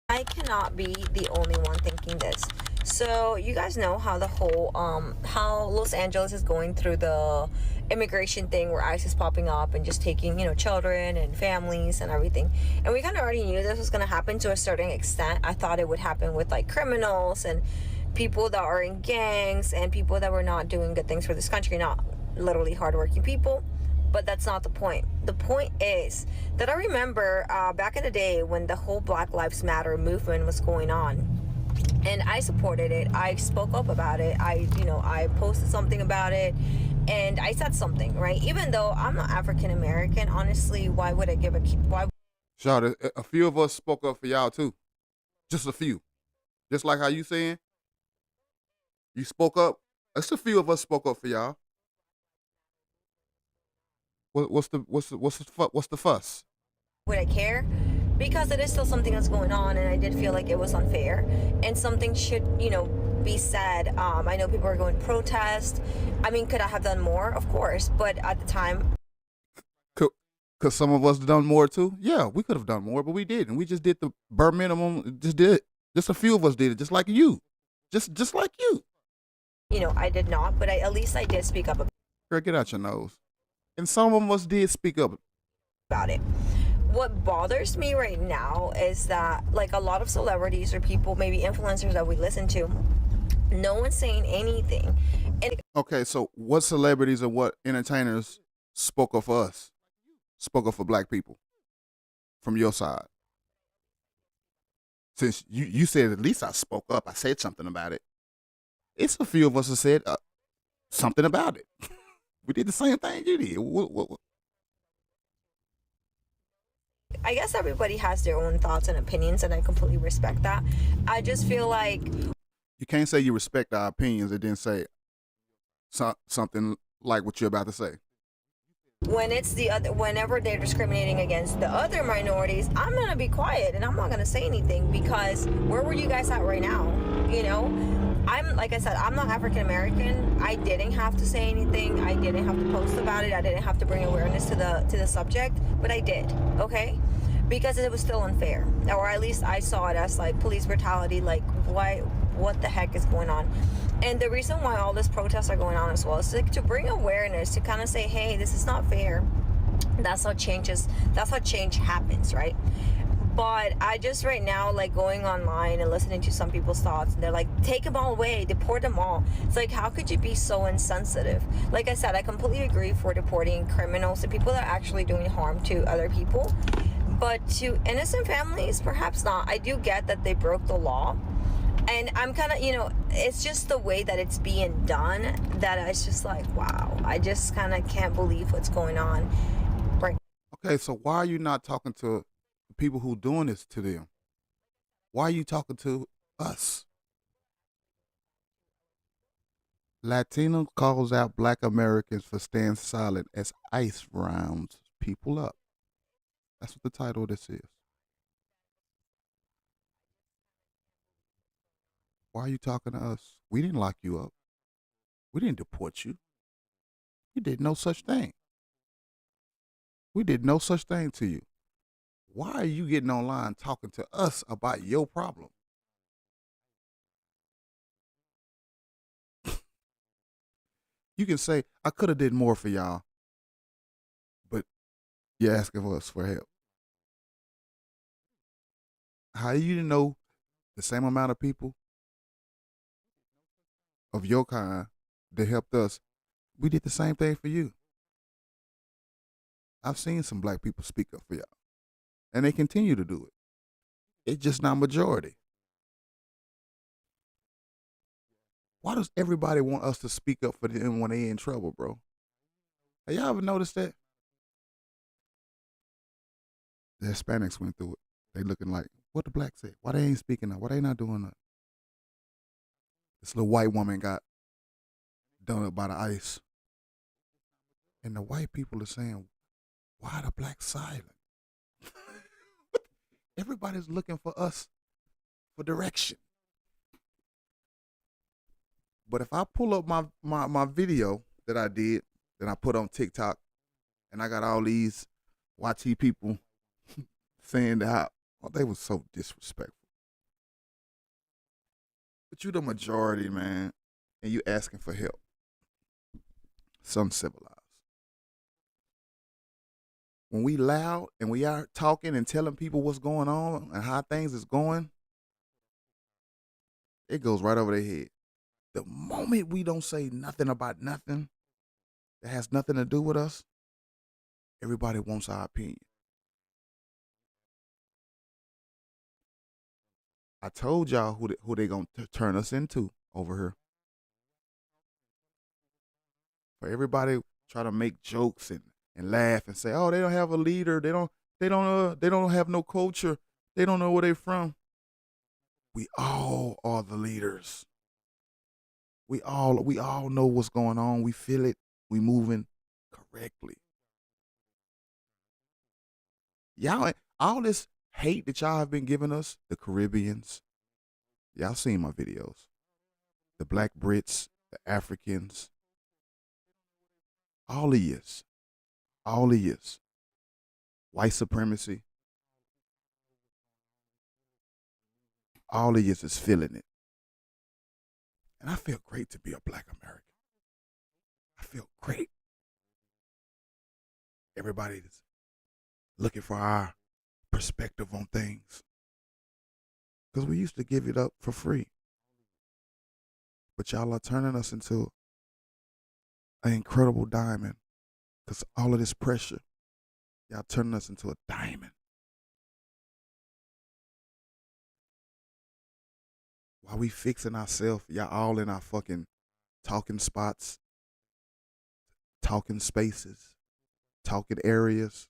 I cannot be the only one thinking this. So you guys know how the whole how Los Angeles is going through the immigration thing where ICE is popping up and just taking, children and families and everything. And we kind of already knew this was going to happen to a certain extent. I thought it would happen with like criminals and people that are in gangs and people that were not doing good things for this country, not literally hardworking people. but that's not the point. The point is that I remember back in the day when the whole Black Lives Matter movement was going on, and I supported it. I spoke up about it. I posted something about it, and I said something, right? Even though I'm not African American, honestly, why would I give a why? Shout, a few of us spoke up for y'all too. Just a few. Just like how you saying, you spoke up. Just a few of us spoke up for y'all. What's the fuss? Would I care? Because it is still something that's going on, and I did feel like it was unfair, and something should, be said. I know people are going to protest. I mean, could I have done more? Of course, but at the time, Could some of us done more too? Yeah, we could have done more, but we didn't. We just did the bare minimum. Just did it. Just a few of us did it, just like you. Just like you. I did not, but at least I did speak up Girl, get out your nose. And some of us did speak up about it. What bothers me right now is that, like, a lot of celebrities or people, maybe influencers that we listen to, no one's saying anything. And okay, so what celebrities or what entertainers spoke up for us? Spoke up for black people from your side? Since you said at least I spoke up, I said something about it. It's a few of us that said something about it. We did the same thing you did. What? I guess everybody has their own thoughts and opinions, and I completely respect that. I just feel like you can't say you respect our opinions and then say something like what you're about to say. When it's whenever they're discriminating against the other minorities, I'm gonna be quiet and I'm not gonna say anything, because where were you guys at right now? Like I said, I'm not African American. I didn't have to say anything. I didn't have to post about it. I didn't have to bring awareness to the subject, but I did, okay? Because it was still unfair, or at least I saw it as like police brutality. Like, what the heck is going on? And the reason why all these protests are going on as well is to bring awareness, to kind of say, hey, this is not fair. That's how change happens, right? But I just right now, like, going online and listening to some people's thoughts, and they're like, take them all away, deport them all. It's like, how could you be so insensitive? Like I said, I completely agree for deporting criminals and people that are actually doing harm to other people. But to innocent families, perhaps not. I do get that they broke the law. And I'm kind of, it's just the way that it's being done that it's just like, wow, I just kind of can't believe what's going on. Right. Okay, so why are you not talking to the people who doing this to them? Why are you talking to us? Latino calls out black Americans for staying silent as ICE rounds people up. That's what the title of this is. Why are you talking to us? We didn't lock you up. We didn't deport you. We did no such thing. We did no such thing to you. Why are you getting online talking to us about your problem? You can say, I could have did more for y'all, but you're asking us for help. How you know the same amount of people of your kind that helped us? We did the same thing for you. I've seen some black people speak up for y'all, and they continue to do it. It's just not majority. Why does everybody want us to speak up for them when they in trouble, bro? Have y'all ever noticed that? The Hispanics went through it. They looking like, what the blacks said? Why they ain't speaking up? Why they not doing that? This little white woman got done up by the ICE. And the white people are saying, why the blacks silent? Everybody's looking for us for direction. But if I pull up my video that I did, that I put on TikTok, and I got all these YT people saying that they were so disrespectful. But you the majority, man, and you asking for help. Some civilized. When we loud and we are talking and telling people what's going on and how things is going, it goes right over their head. The moment we don't say nothing about nothing that has nothing to do with us, Everybody wants our opinion. I told y'all who they gonna turn us into over here. For everybody try to make jokes and laugh and say, "Oh, they don't have a leader. They don't have no culture. They don't know where they're from." We all are the leaders. We all know what's going on. We feel it. We moving correctly. Y'all, all this hate that y'all have been giving us, the Caribbeans, y'all seen my videos. The Black Brits, the Africans, all of yous, white supremacy, all of yous is feeling it. And I feel great to be a Black American. I feel great. Everybody's looking for our perspective on things. Because we used to give it up for free. But y'all are turning us into an incredible diamond. Because all of this pressure, y'all turning us into a diamond. While we fixing ourselves, y'all all in our fucking talking spots, talking spaces, talking areas.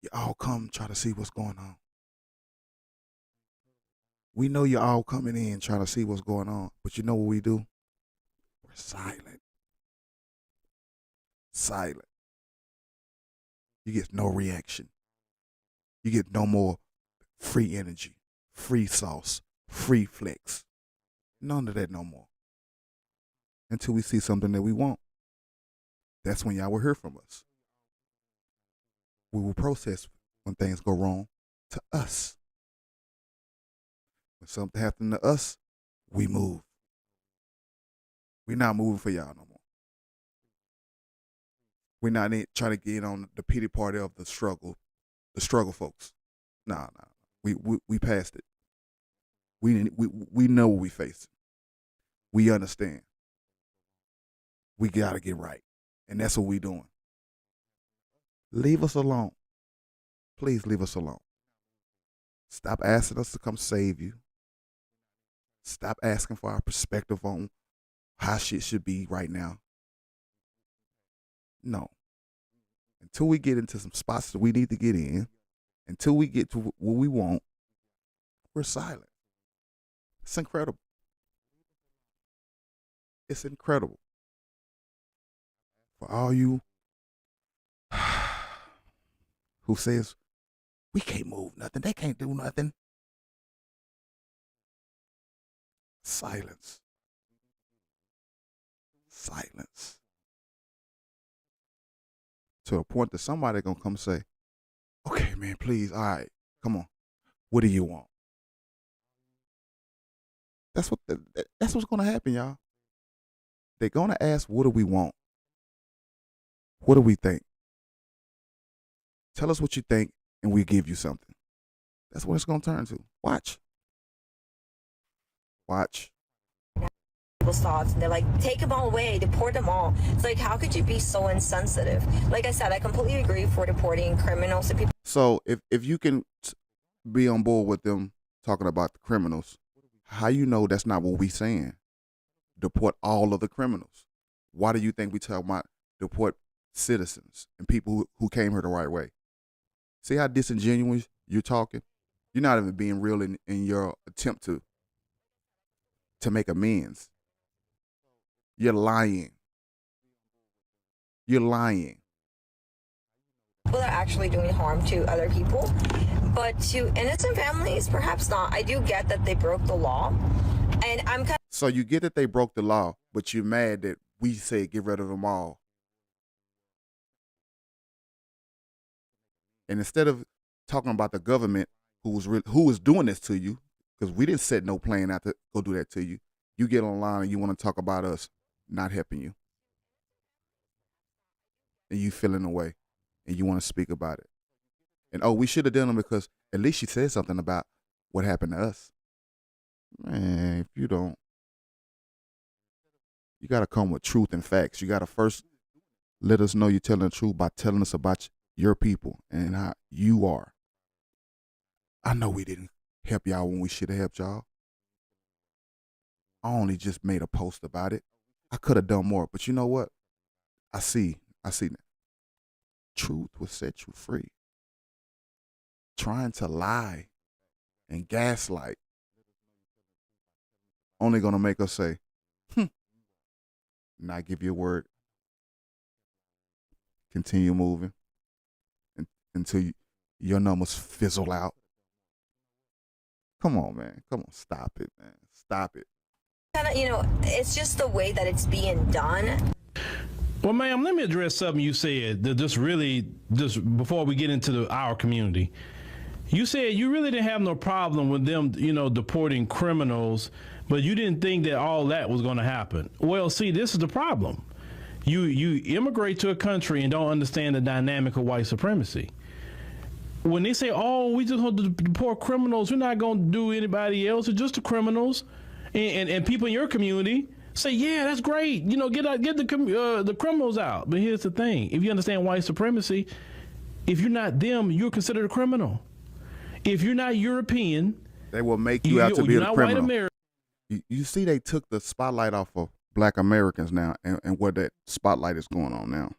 You all come try to see what's going on. We know you're all coming in trying to see what's going on, but you know what we do? We're silent. Silent. You get no reaction. You get no more free energy, free sauce, free flex. None of that no more. Until we see something that we want. That's when y'all will hear from us. We will process when things go wrong to us. When something happens to us, we move. We're not moving for y'all no more. We're not trying to get on the pity party of the struggle folks. Nah. We passed it. We know what we facing. We understand. We gotta get right. And that's what we doing. Leave us alone. Please leave us alone. Stop asking us to come save you. Stop asking for our perspective on how shit should be right now. No. Until we get into some spots that we need to get in, until we get to what we want, we're silent. It's incredible. It's incredible. For all you who says, we can't move nothing, they can't do nothing. Silence. Silence. To a point that somebody gonna come say, okay, man, please, all right, come on. What do you want? That's what's gonna happen, y'all. They're gonna ask, what do we want? What do we think? Tell us what you think, and we give you something. That's what it's gonna turn to. Watch. People's thoughts, and they're like, take them all away, deport them all. It's like, how could you be so insensitive? Like I said, I completely agree for deporting criminals and people. So if you can be on board with them talking about the criminals, how you know that's not what we saying? Deport all of the criminals. Why do you think we talk about deport citizens and people who came here the right way? See how disingenuous you're talking? You're not even being real in your attempt to make amends. You're lying. You're lying. People are actually doing harm to other people, but to innocent families, perhaps not. I do get that they broke the law, and I'm kind. So you get that they broke the law, but you're mad that we say get rid of them all. And instead of talking about the government who was doing this to you, because we didn't set no plan out to go do that to you, you get online and you want to talk about us not helping you. And you feeling away and you want to speak about it. And we should have done them because at least she said something about what happened to us. Man, if you don't, you got to come with truth and facts. You got to first let us know you're telling the truth by telling us about your people and how you are. I know we didn't help y'all when we should have helped y'all. I only just made a post about it. I could have done more, but you know what? I see that. Truth will set you free. Trying to lie and gaslight only gonna make us say, not give you a word. Continue moving until your numbers fizzle out. Come on, man. Come on, stop it, man. Stop it. Kind of, you know, it's just the way that it's being done. Well, ma'am, let me address something you said that just before we get into our community. You said you really didn't have no problem with them, deporting criminals, but you didn't think that all that was going to happen. Well, see, this is the problem. You immigrate to a country and don't understand the dynamic of white supremacy. When they say, "Oh, we just want to deport criminals," we're not going to do anybody else. It's just the criminals, and people in your community say, "Yeah, that's great. Get the criminals out." But here's the thing: if you understand white supremacy, if you're not them, you're considered a criminal. If you're not European, they will make you out to be a criminal. White American. You see, they took the spotlight off of Black Americans now, and where that spotlight is going on now.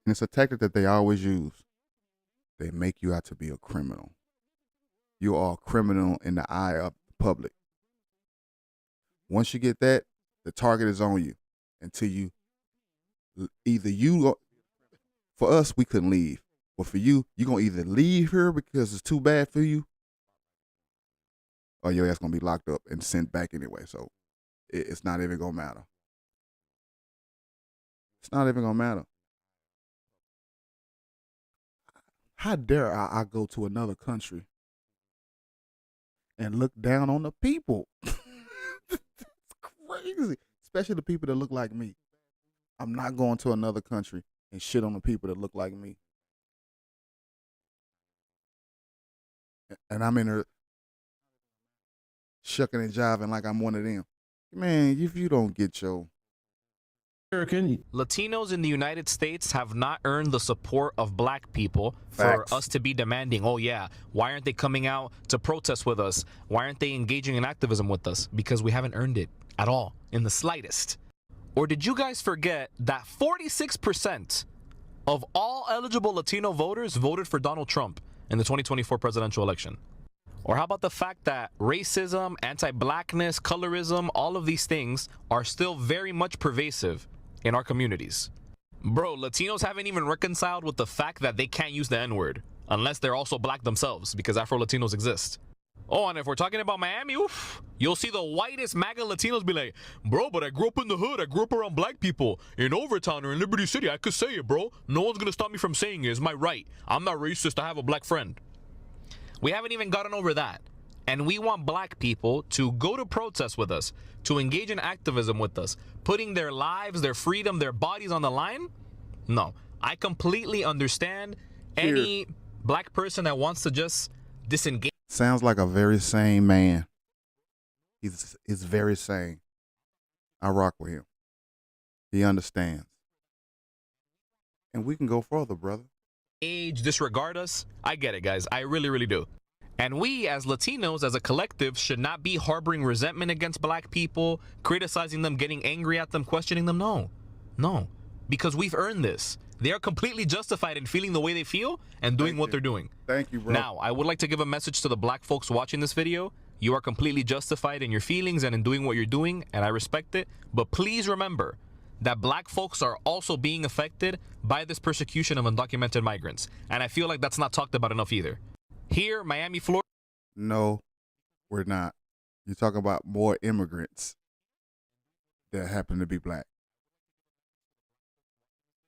And it's a tactic that they always use. They make you out to be a criminal. You are a criminal in the eye of the public. Once you get that, the target is on you until for us, we couldn't leave. But for you, you're going to either leave here because it's too bad for you, or your ass going to be locked up and sent back anyway. So it's not even going to matter. It's not even going to matter. How dare I go to another country and look down on the people? It's crazy. Especially the people that look like me. I'm not going to another country and shit on the people that look like me. And I'm in there shucking and jiving like I'm one of them. Man, if you don't get your... Latinos in the United States have not earned the support of Black people for us to be demanding, "Oh yeah, why aren't they coming out to protest with us? Why aren't they engaging in activism with us?" Because we haven't earned it at all, in the slightest. Or did you guys forget that 46% of all eligible Latino voters voted for Donald Trump in the 2024 presidential election? Or how about the fact that racism, anti-Blackness, colorism, all of these things are still very much pervasive in our communities? Bro, Latinos haven't even reconciled with the fact that they can't use the N-word unless they're also Black themselves, because Afro-Latinos exist. Oh, and if we're talking about Miami, oof, you'll see the whitest MAGA Latinos be like, "Bro, but I grew up in the hood. I grew up around Black people. In Overtown or in Liberty City, I could say it, bro. No one's going to stop me from saying it. It's my right. I'm not racist. I have a Black friend." We haven't even gotten over that. And we want Black people to go to protests with us, to engage in activism with us, putting their lives, their freedom, their bodies on the line? No. I completely understand any Black person that wants to just disengage. Sounds like a very sane man. He's very sane. I rock with him. He understands. And we can go further, brother. Disregard us. I get it, guys. I really, really do. And we, as Latinos, as a collective, should not be harboring resentment against Black people, criticizing them, getting angry at them, questioning them. No. Because we've earned this. They are completely justified in feeling the way they feel and doing what they're doing. Thank you, bro. Now, I would like to give a message to the Black folks watching this video. You are completely justified in your feelings and in doing what you're doing, and I respect it. But please remember that Black folks are also being affected by this persecution of undocumented migrants. And I feel like that's not talked about enough either. Here, Miami, Florida. No, we're not. You're talking about more immigrants that happen to be Black.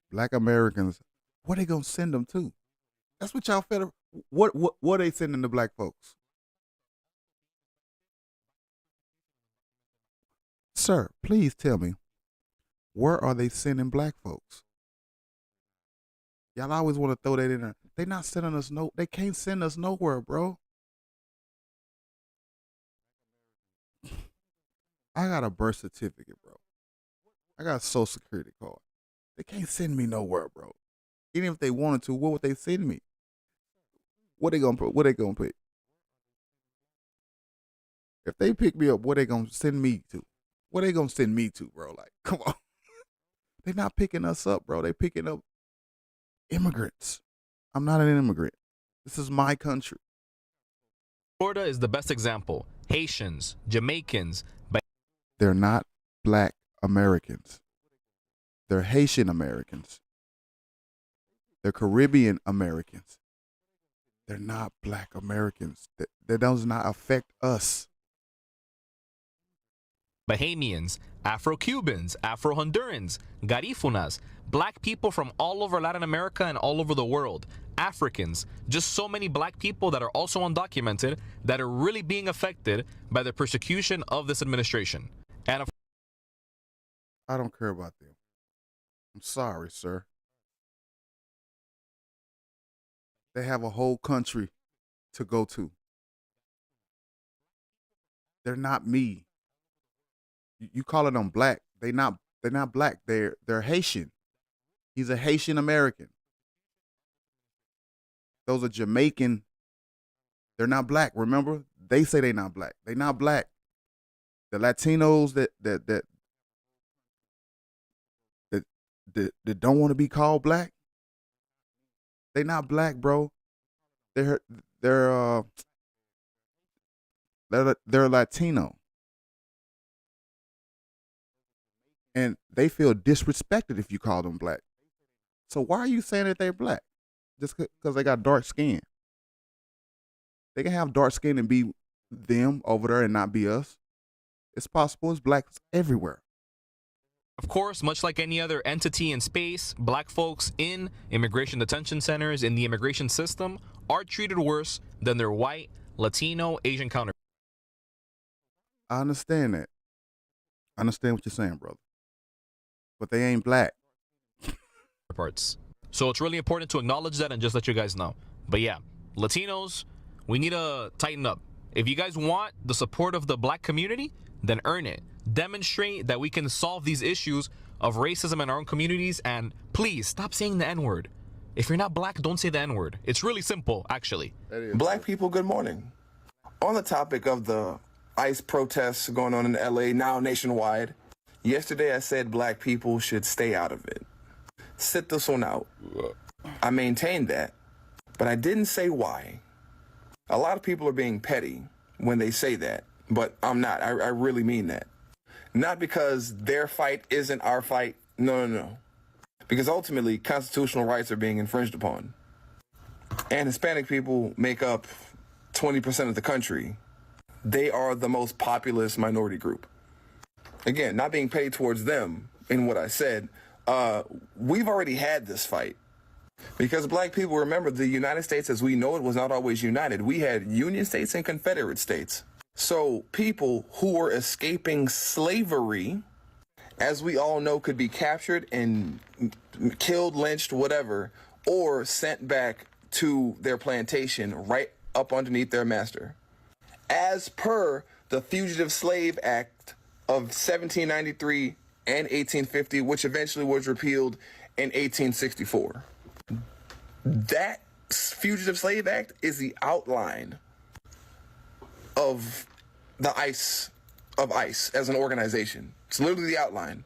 Black Americans, where they gonna send them to? That's what y'all federal. What are they sending the Black folks? Sir, please tell me, where are they sending Black folks? Y'all always want to throw that in there. They not sending us they can't send us nowhere, bro. I got a birth certificate, bro. I got a social security card. They can't send me nowhere, bro. Even if they wanted to, what would they send me? What they gonna pick? If they pick me up, what they gonna send me to? What they gonna send me to, bro? Like, come on. They're not picking us up, bro. They picking up immigrants. I'm not an immigrant. This is my country. Florida is the best example. Haitians, Jamaicans. They're not Black Americans. They're Haitian Americans. They're Caribbean Americans. They're not Black Americans. That does not affect us. Bahamians, Afro-Cubans, Afro-Hondurans, Garifunas, Black people from all over Latin America and all over the world, Africans, just so many Black people that are also undocumented that are really being affected by the persecution of this administration. And I don't care about them. I'm sorry, sir. They have a whole country to go to. They're not me. You calling them Black? They're not Black. They're Haitian. He's a Haitian American. Those are Jamaican. They're not Black. Remember, they say they're not Black. They're not Black. The Latinos that don't want to be called Black. They're not Black, bro. They're Latino. And they feel disrespected if you call them Black. So why are you saying that they're Black? Just because they got dark skin. They can have dark skin and be them over there and not be us. It's possible. It's Blacks everywhere. of course, much like any other entity in space, Black folks in immigration detention centers in the immigration system are treated worse than their white, Latino, Asian counterparts. I understand that. I understand what you're saying, brother. But they ain't Black. So it's really important to acknowledge that and just let you guys know. But yeah, Latinos, we need to tighten up. If you guys want the support of the Black community, then earn it. Demonstrate that we can solve these issues of racism in our own communities, and please stop saying the N-word. If you're not Black, don't say the N-word. It's really simple, actually. Black people, good morning. On the topic of the ICE protests going on in LA, now nationwide, yesterday I said Black people should stay out of it. Sit this one out. I maintained that, but I didn't say why. A lot of people are being petty when they say that, but I'm not. I really mean that. Not because their fight isn't our fight. No. Because ultimately, constitutional rights are being infringed upon. And Hispanic people make up 20% of the country. They are the most populous minority group. Again, not being paid towards them in what I said, we've already had this fight. Because Black people, remember, the United States as we know it was not always united. We had Union states and Confederate states. So people who were escaping slavery, as we all know, could be captured and killed, lynched, whatever, or sent back to their plantation right up underneath their master. As per the Fugitive Slave Act of 1793 and 1850, which eventually was repealed in 1864. That Fugitive Slave Act is the outline of the ICE as an organization. It's literally the outline.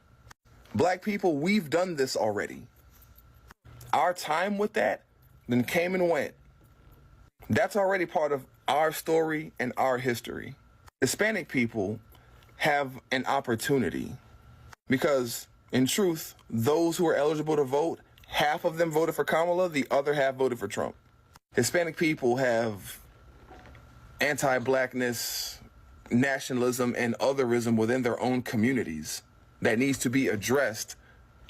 Black people, we've done this already. Our time with that then came and went. That's already part of our story and our history. Hispanic people have an opportunity because, in truth, those who are eligible to vote, half of them voted for Kamala, the other half voted for Trump. Hispanic people have anti-Blackness, nationalism, and otherism within their own communities that needs to be addressed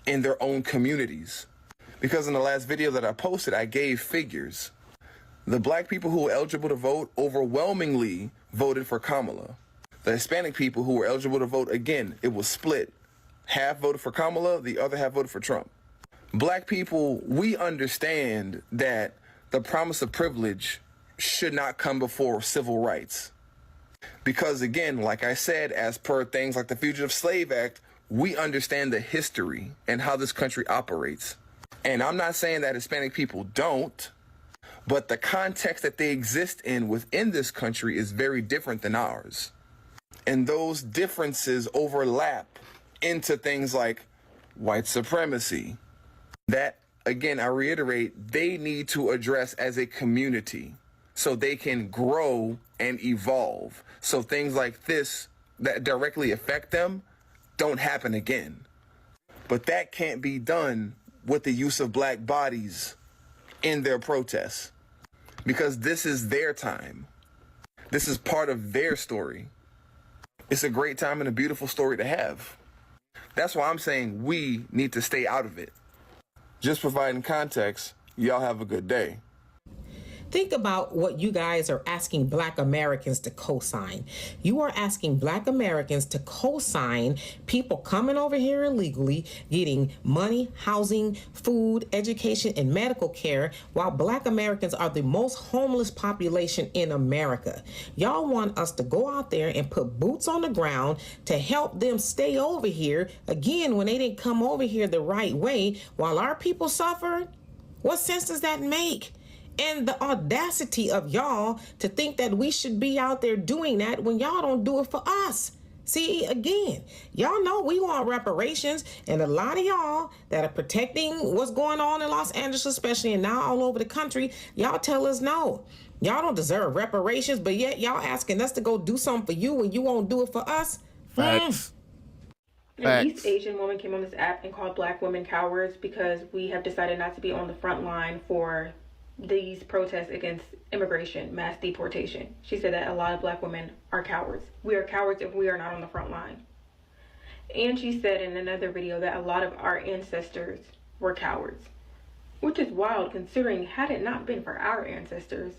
in their own communities. Because in the last video that I posted, I gave figures. The Black people who were eligible to vote overwhelmingly voted for Kamala. The Hispanic people who were eligible to vote, again, it was split. Half voted for Kamala, the other half voted for Trump. Black people, we understand that the promise of privilege should not come before civil rights. Because again, like I said, as per things like the Fugitive Slave Act, we understand the history and how this country operates. And I'm not saying that Hispanic people don't, but the context that they exist in within this country is very different than ours. And those differences overlap into things like white supremacy. That, again, I reiterate, they need to address as a community so they can grow and evolve. So things like this that directly affect them don't happen again. But that can't be done with the use of black bodies in their protests, because this is their time. This is part of their story. It's a great time and a beautiful story to have. That's why I'm saying we need to stay out of it. Just providing context, y'all have a good day. Think about what you guys are asking Black Americans to co-sign. You are asking Black Americans to co-sign people coming over here illegally, getting money, housing, food, education, and medical care, while Black Americans are the most homeless population in America. Y'all want us to go out there and put boots on the ground to help them stay over here, again, when they didn't come over here the right way, while our people suffer? What sense does that make? And the audacity of y'all to think that we should be out there doing that when y'all don't do it for us. See, again, y'all know we want reparations, and a lot of y'all that are protecting what's going on in Los Angeles especially, and now all over the country, y'all tell us no. Y'all don't deserve reparations, but yet y'all asking us to go do something for you when you won't do it for us. Facts. An East Asian woman came on this app and called Black women cowards because we have decided not to be on the front line for these protests against immigration, mass deportation. She said that a lot of Black women are cowards. We are cowards if we are not on the front line. And she said in another video that a lot of our ancestors were cowards, which is wild considering had it not been for our ancestors,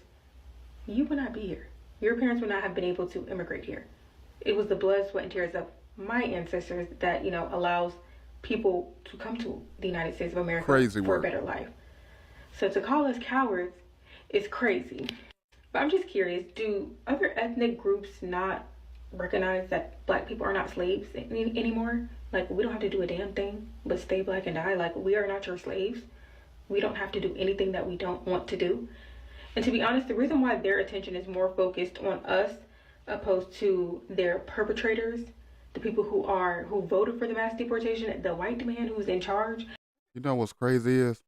you would not be here. Your parents would not have been able to immigrate here. It was the blood, sweat, and tears of my ancestors that, allows people to come to the United States of America for a better life. So to call us cowards is crazy. But I'm just curious, do other ethnic groups not recognize that Black people are not slaves anymore? Like, we don't have to do a damn thing but stay Black and die. Like, we are not your slaves. We don't have to do anything that we don't want to do. And to be honest, the reason why their attention is more focused on us opposed to their perpetrators, the people who voted for the mass deportation, the white man who's in charge. You know what's crazy is?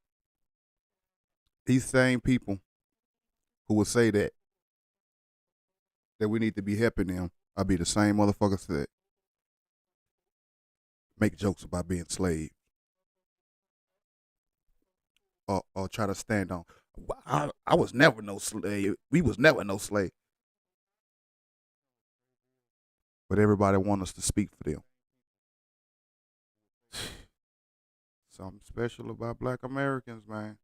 These same people who would say that we need to be helping them, I'll be the same motherfuckers that make jokes about being slaves or try to stand on. I was never no slave. We was never no slave. But everybody want us to speak for them. Something special about Black Americans, man.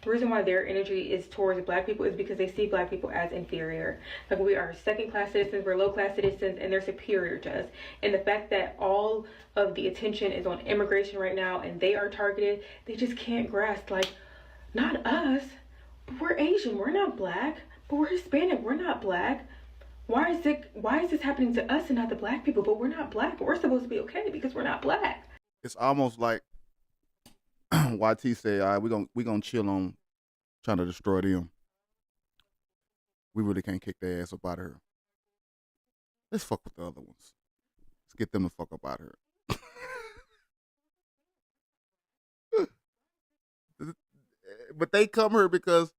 The reason why their energy is towards Black people is because they see Black people as inferior. Like, we are second-class citizens, we're low-class citizens, and they're superior to us. And the fact that all of the attention is on immigration right now and they are targeted, they just can't grasp, like, not us, but we're Asian, we're not Black, but we're Hispanic, we're not Black. Why is this happening to us and not the Black people? But we're not Black, but we're supposed to be okay because we're not Black. It's almost like YT said, all right, we gonna chill on trying to destroy them. We really can't kick their ass up out of here. Let's fuck with the other ones. Let's get them the fuck up out of here. But they come here because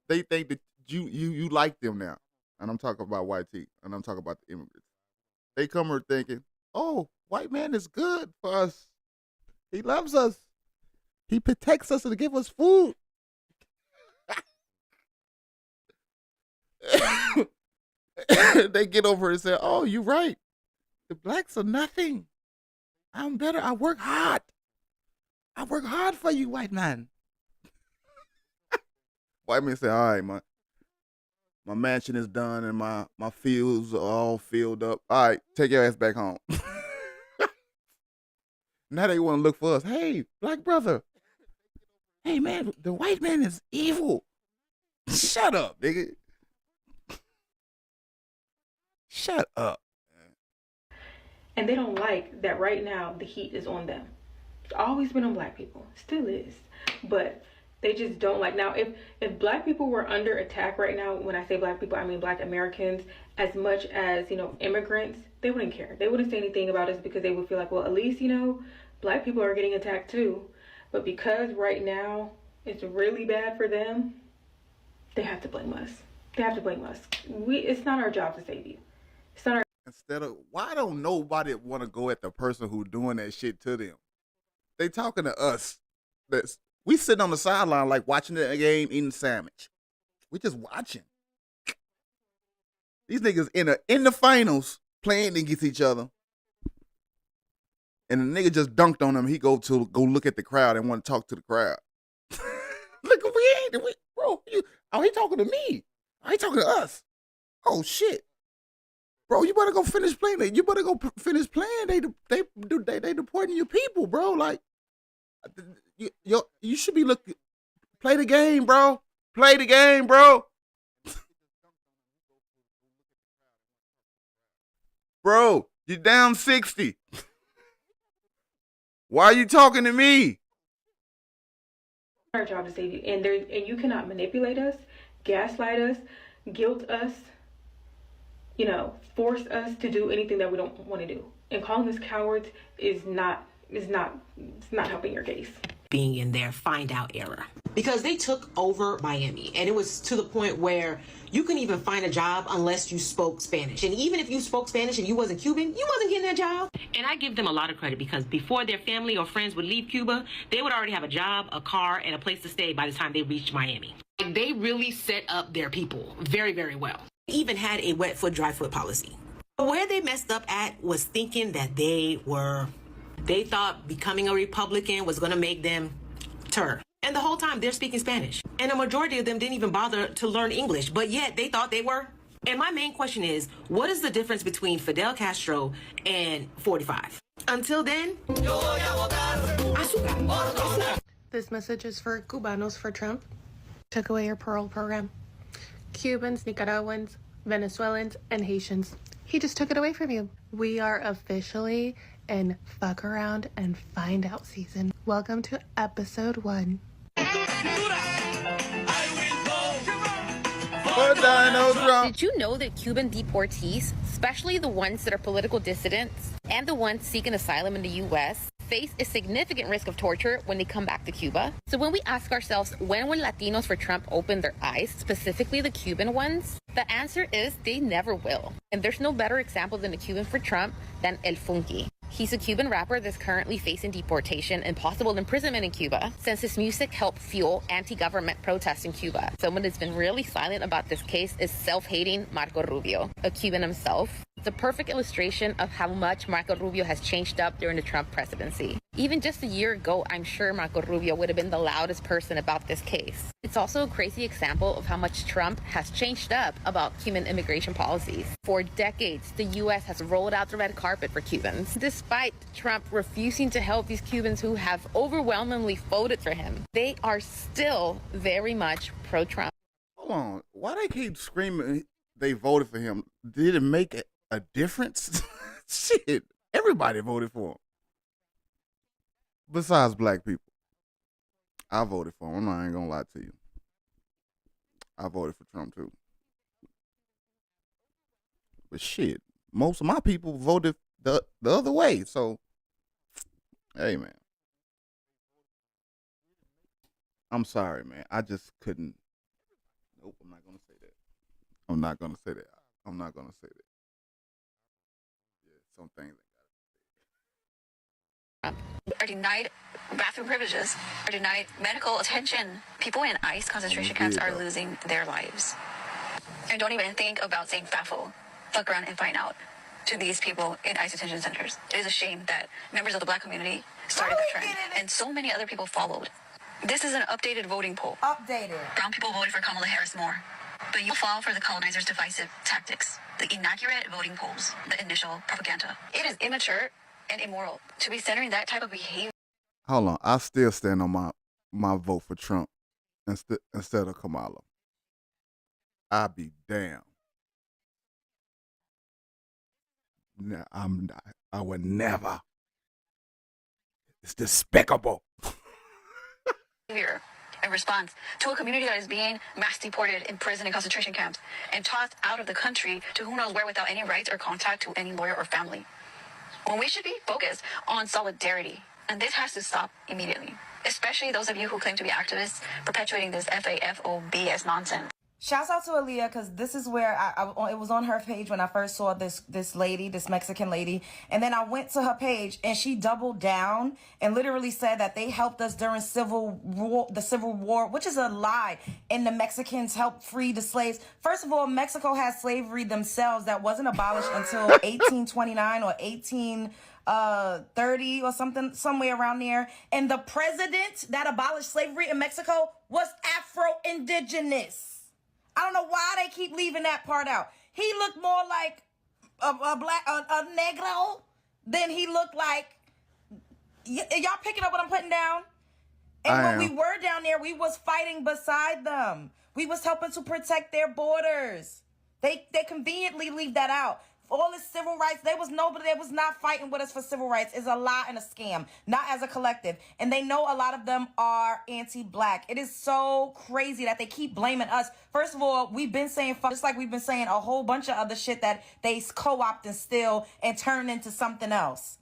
they think that you like them now. And I'm talking about YT, and I'm talking about the immigrants. They come here thinking, oh, white man is good for us. He loves us. He protects us and gives us food. They get over and say, oh, you're right. The Blacks are nothing. I'm better. I work hard. I work hard for you, white man. White man say, all right, my mansion is done and my fields are all filled up. All right, take your ass back home. Now they want to look for us. Hey, Black brother. Hey, man, the white man is evil. Shut up, nigga. Shut up. And they don't like that right now the heat is on them. always been on black people, still is, but they just don't like. Now, if black people were under attack right now, when I say black people, I mean black Americans, as much as, you know, immigrants, they wouldn't care. They wouldn't say anything about us because they would feel like, well, at least, you know, black people are getting attacked too. But because right now it's really bad for them, they have to blame us. They have to blame us. It's not our job to save you. It's not our. Instead of, why don't nobody want to go at the person who doing that shit to them? They talking to us. We sitting on the sideline like watching the game, eating sandwich. We just watching. These niggas in the finals playing against each other, and the nigga just dunked on him. He go look at the crowd and want to talk to the crowd. Look, bro. He talking to me. He talking to us. Oh shit, bro. You better go finish playing. You better go finish playing. They deporting your people, bro. Like, you should be looking. Play the game, bro. Play the game, bro. Bro, you're down 60. Why are you talking to me? Our job to save you, and you cannot manipulate us, gaslight us, guilt us, you know, force us to do anything that we don't want to do. And calling us cowards is not helping your case. Being in their find out era, because they took over Miami, and it was to the point where you couldn't even find a job unless you spoke Spanish. And even if you spoke Spanish and you wasn't Cuban, you wasn't getting that job. And I give them a lot of credit, because before their family or friends would leave Cuba, they would already have a job, a car, and a place to stay by the time they reached Miami. They really set up their people very, very well. Even had a wet foot, dry foot policy. Where they messed up at was thinking that they thought becoming a Republican was going to make them turn. And the whole time they're speaking Spanish. And a majority of them didn't even bother to learn English, but yet they thought they were. And my main question is, what is the difference between Fidel Castro and 45? Until then, This message is for Cubanos for Trump. Took away your parole program. Cubans, Nicaraguans, Venezuelans, and Haitians. He just took it away from you. We are officially in fuck around and find out season. Welcome to episode 1. Did you know that Cuban deportees, especially the ones that are political dissidents and the ones seeking asylum in the U.S., face a significant risk of torture when they come back to Cuba? So when we ask ourselves, when will Latinos for Trump open their eyes, specifically the Cuban ones? The answer is they never will. And there's no better example than the Cuban for Trump than El Funky. He's a Cuban rapper that's currently facing deportation and possible imprisonment in Cuba, since his music helped fuel anti-government protests in Cuba. Someone that's been really silent about this case is self-hating Marco Rubio, a Cuban himself. It's a perfect illustration of how much Marco Rubio has changed up during the Trump presidency. Even just a year ago, I'm sure Marco Rubio would have been the loudest person about this case. It's also a crazy example of how much Trump has changed up about Cuban immigration policies. For decades, the U.S. has rolled out the red carpet for Cubans, despite Trump refusing to help these Cubans who have overwhelmingly voted for him. They are still very much pro-Trump. Hold on. Why they keep screaming they voted for him? Did it make a difference? Shit, everybody voted for him. Besides black people. I voted for him. I ain't gonna lie to you. I voted for Trump too. But shit, most of my people voted the other way. So, hey man. I'm sorry, man. I just couldn't. Nope, I'm not gonna say that. I'm not gonna say that. I'm not gonna say that. Yeah, some things. Are denied bathroom privileges, are denied medical attention. People in ICE concentration camps are losing their lives. And don't even think about saying FAFO, fuck around and find out, to these people in ICE detention centers. It is a shame that members of the black community started the trend, and so many other people followed. This is an updated voting poll. Updated. Brown people voted for Kamala Harris more, but you fall for the colonizers' divisive tactics, the inaccurate voting polls, the initial propaganda. It is immature and immoral to be centering that type of behavior. Hold on, I still stand on my vote for Trump instead of Kamala. I'll be damned. No, I'm not. I would never. It's despicable. Here, in response to a community that is being mass deported in prison and concentration camps and tossed out of the country to who knows where without any rights or contact to any lawyer or family. When we should be focused on solidarity, and this has to stop immediately, especially those of you who claim to be activists perpetuating this FAFOBS nonsense. Shouts out to Aaliyah, because this is where it was on her page when I first saw this lady, this Mexican lady. And then I went to her page and she doubled down and literally said that they helped us during the Civil War, which is a lie. And the Mexicans helped free the slaves. First of all, Mexico had slavery themselves that wasn't abolished until 1829 or 1830 or something, somewhere around there. And the president that abolished slavery in Mexico was Afro-Indigenous. I don't know why they keep leaving that part out. He looked more like a negro than he looked like. Y'all picking up what I'm putting down? And when we were down there, we was fighting beside them. We was helping to protect their borders. They conveniently leave that out. All this civil rights, there was nobody that was not fighting with us for civil rights. Is a lie and a scam, not as a collective. And they know a lot of them are anti-black. It is so crazy that they keep blaming us. First of all, we've been saying fuck, just like we've been saying a whole bunch of other shit that they co-opt and steal and turn into something else.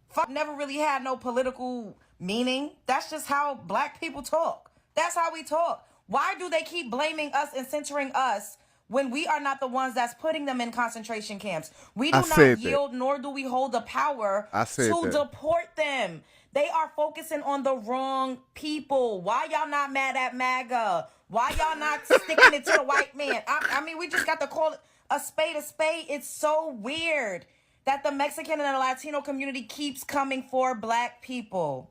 Fuck never really had no political meaning. That's just how black people talk. That's how we talk. Why do they keep blaming us and centering us when we are not the ones that's putting them in concentration camps? We do not yield, nor do we hold the power to deport them. They are focusing on the wrong people. Why y'all not mad at MAGA? Why y'all not sticking it to the white man? I mean, we just got to call it a spade a spade. It's so weird that the Mexican and the Latino community keeps coming for black people.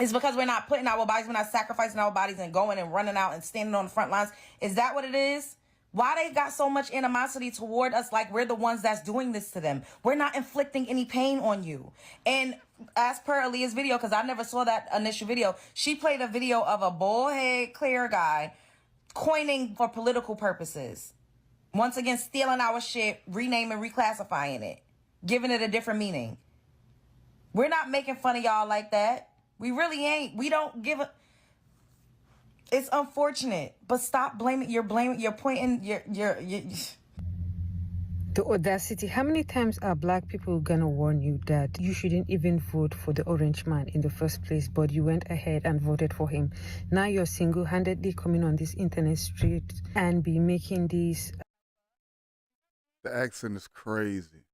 It's because we're not putting our bodies, we're not sacrificing our bodies and going and running out and standing on the front lines. Is that what it is? Why they got so much animosity toward us like we're the ones that's doing this to them? We're not inflicting any pain on you. And as per Aaliyah's video, because I never saw that initial video, she played a video of a bald head clear guy coining for political purposes. Once again, stealing our shit, renaming, reclassifying it, giving it a different meaning. We're not making fun of y'all like that. We really ain't. We don't give a... It's unfortunate, but stop blaming. You're pointing. The audacity. How many times are black people gonna warn you that you shouldn't even vote for the orange man in the first place, but you went ahead and voted for him? Now you're single-handedly coming on this internet street and be making these. The accent is crazy.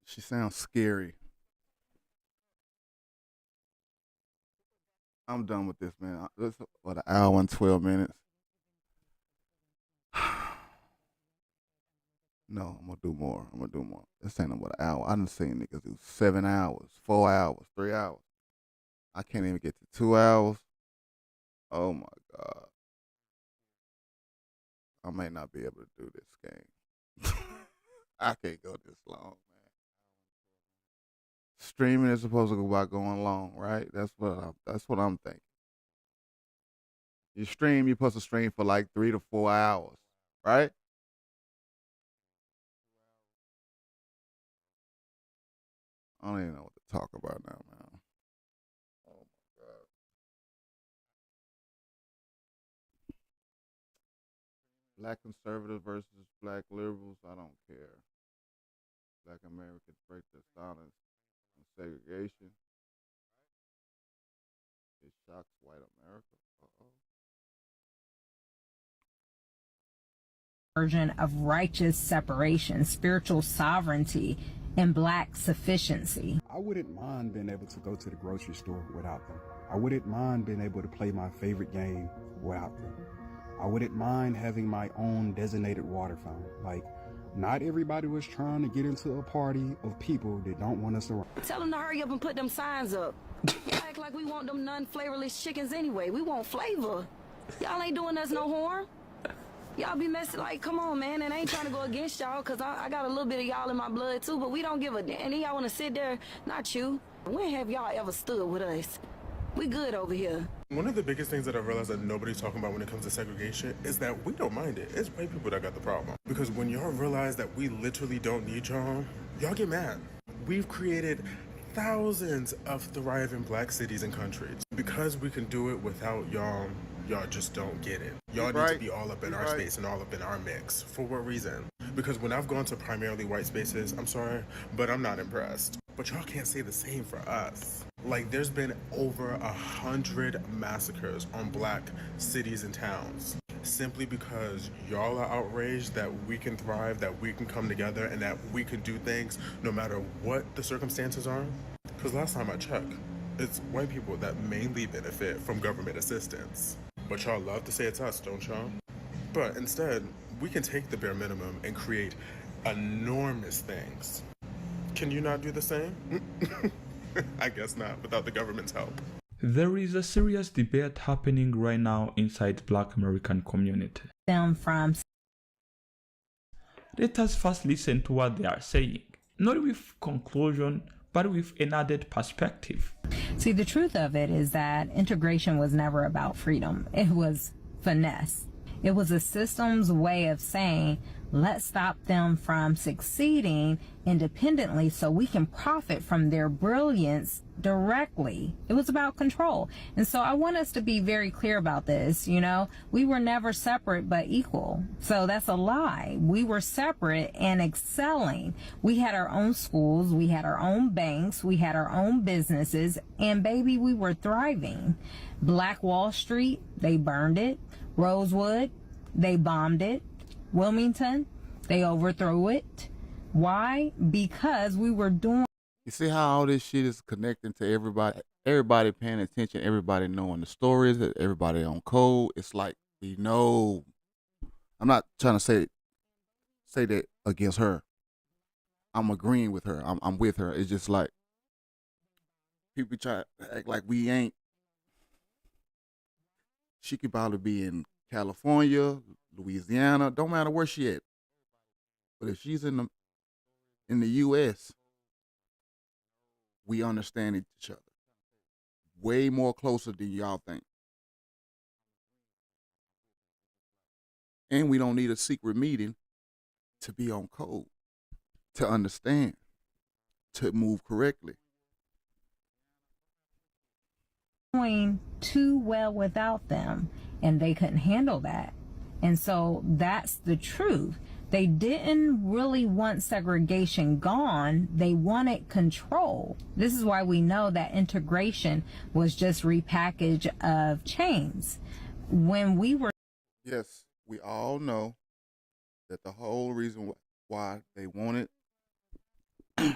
She sounds scary. I'm done with this, man. This is what, an hour and 12 minutes. No, I'm gonna do more. This ain't about an hour. I done seen niggas do 7 hours, 4 hours, 3 hours. I can't even get to 2 hours. Oh my God. I may not be able to do this game. I can't go this long, man. Streaming is supposed to go by going long, right? That's what I'm thinking. You stream, you're supposed to stream for like 3 to 4 hours, right? I don't even know what to talk about now, man. Oh my God. Black conservatives versus black liberals, I don't care. Black Americans break their silence. Segregation. It shocks white America. Version of righteous separation, spiritual sovereignty, and black sufficiency. I wouldn't mind being able to go to the grocery store without them. I wouldn't mind being able to play my favorite game without them. I wouldn't mind having my own designated water fountain. Like, not everybody was trying to get into a party of people that don't want us around. Tell them to hurry up and put them signs up. Y'all act like we want them non-flavorless chickens anyway. We want flavor. Y'all ain't doing us no harm. Y'all be messing like, come on, man. And I ain't trying to go against y'all because I got a little bit of y'all in my blood too, but we don't give a damn. And y'all want to sit there, not you. When have y'all ever stood with us? We good over here. One of the biggest things that I've realized that nobody's talking about when it comes to segregation is that we don't mind it. It's white people that got the problem. Because when y'all realize that we literally don't need y'all get mad. We've created thousands of thriving black cities and countries. Because we can do it without y'all just don't get it. Y'all need to be all up in our space and all up in our mix. For what reason? Because when I've gone to primarily white spaces, I'm sorry, but I'm not impressed. But y'all can't say the same for us. Like, there's been over 100 massacres on black cities and towns simply because y'all are outraged that we can thrive, that we can come together, and that we can do things no matter what the circumstances are. Because last time I checked, it's white people that mainly benefit from government assistance. But y'all love to say it's us, don't y'all? But instead, we can take the bare minimum and create enormous things. Can you not do the same? I guess not, without the government's help. There is a serious debate happening right now inside Black American community. Let us first listen to what they are saying, not with conclusion, but with an added perspective. See, the truth of it is that integration was never about freedom. It was finesse. It was a system's way of saying, let's stop them from succeeding independently so we can profit from their brilliance directly. It was about control. And so I want us to be very clear about this. You know, we were never separate but equal. So that's a lie. We were separate and excelling. We had our own schools, we had our own banks, we had our own businesses, and baby, we were thriving. Black Wall Street, they burned it. Rosewood, they bombed it. Wilmington, they overthrew it. Why? Because we were doing. You see how all this shit is connecting to everybody? Everybody paying attention, everybody knowing the stories, everybody on code. It's like we know. I'm not trying to say that against her. I'm agreeing with her. I'm with her. It's just like people try to act like we ain't. She could probably be in California, Louisiana, don't matter where she at. But if she's in the U.S., we understand each other way more closer than y'all think. And we don't need a secret meeting to be on code, to understand, to move correctly. Doing too well without them, and they couldn't handle that. And so that's the truth. They didn't really want segregation gone. They wanted control. This is why we know that integration was just repackage of chains. When we were... Yes, we all know that the whole reason why they wanted to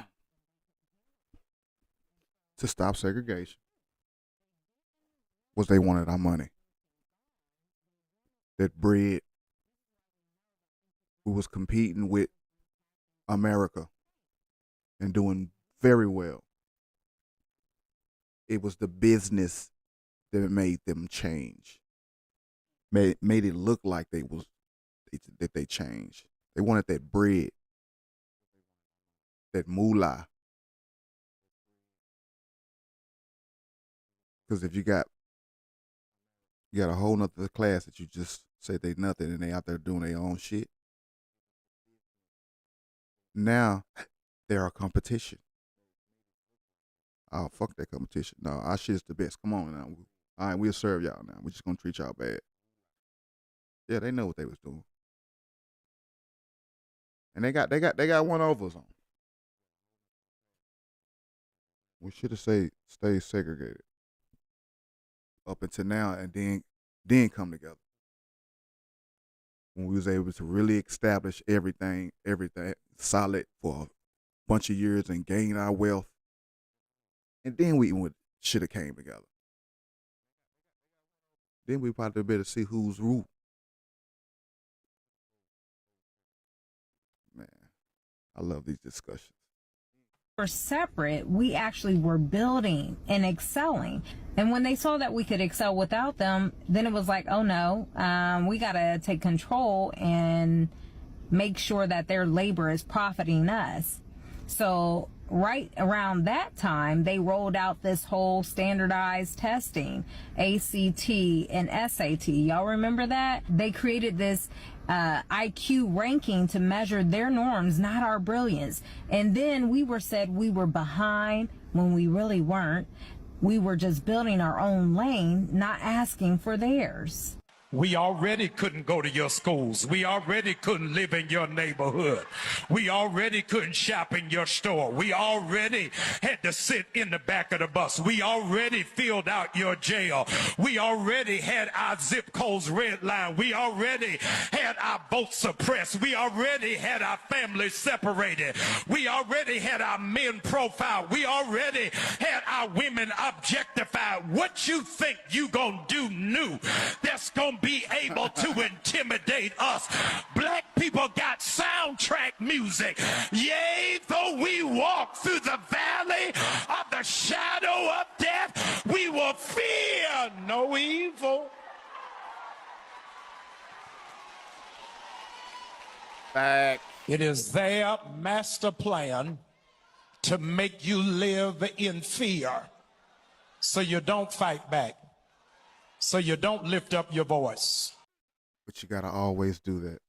stop segregation was they wanted our money. That bread, we was competing with America and doing very well. It was the business that made them change. Made it look like that they changed. They wanted that bread, that moolah. Because if you got a whole nother class that you just say they nothing and they out there doing their own shit. Now they're a competition. Oh, fuck that competition. No, our shit's the best. Come on now. All right, we'll serve y'all now. We're just gonna treat y'all bad. Yeah, they know what they was doing. And they got one over us on. We should have stayed segregated up until now, and then come together. When we was able to really establish everything solid for a bunch of years and gain our wealth, and then we should have came together. Then we probably better see who's rule. Man, I love these discussions. Were separate, we actually were building and excelling. And when they saw that we could excel without them, then it was like, oh no, we got to take control and make sure that their labor is profiting us. So right around that time, they rolled out this whole standardized testing, ACT and SAT. Y'all remember that? They created this IQ ranking to measure their norms, not our brilliance. And then we were said we were behind, when we really weren't. We were just building our own lane, not asking for theirs. We already couldn't go to your schools. We already couldn't live in your neighborhood. We already couldn't shop in your store. We already had to sit in the back of the bus. We already filled out your jail. We already had our zip codes redlined. We already had our votes suppressed. We already had our families separated. We already had our men profiled. We already had our women objectified. What you think you gonna do new that's gonna be able to intimidate us? Black people got soundtrack music. Yea, though we walk through the valley of the shadow of death, we will fear no evil. Back. It is their master plan to make you live in fear so you don't fight back, so you don't lift up your voice. But you gotta always do that.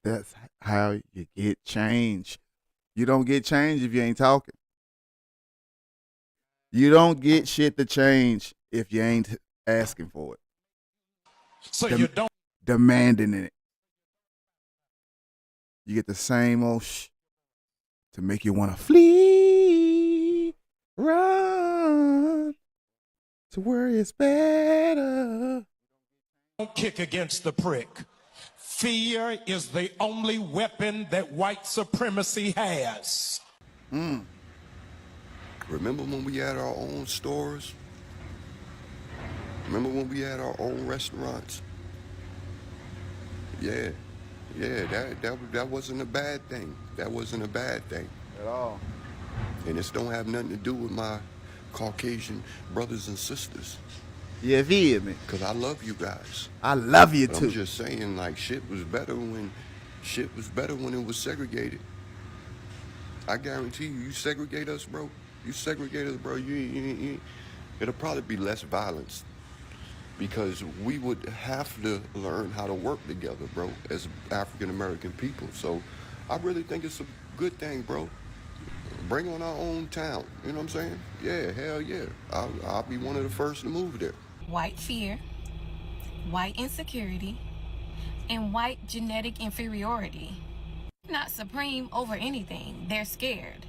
That's how you get change. You don't get change if you ain't talking. You don't get shit to change if you ain't asking for it. So you don't demanding it. You get the same old to make you want to flee, run to where it's better. Don't kick against the prick. Fear is the only weapon that white supremacy has. Remember when we had our own stores? Remember when we had our own restaurants? Yeah, that wasn't a bad thing. That wasn't a bad thing. At all. And this don't have nothing to do with my Caucasian brothers and sisters. You feel me? Because I love you guys. I love you but too. I'm just saying, like, shit was better when it was segregated. I guarantee you segregate us, bro. You segregate us, bro. It'll probably be less violence. Because we would have to learn how to work together, bro, as African-American people. So I really think it's a good thing, bro. Bring on our own town. You know what I'm saying? Yeah, hell yeah. I'll be one of the first to move there. White fear, white insecurity, and white genetic inferiority. Not supreme over anything. They're scared.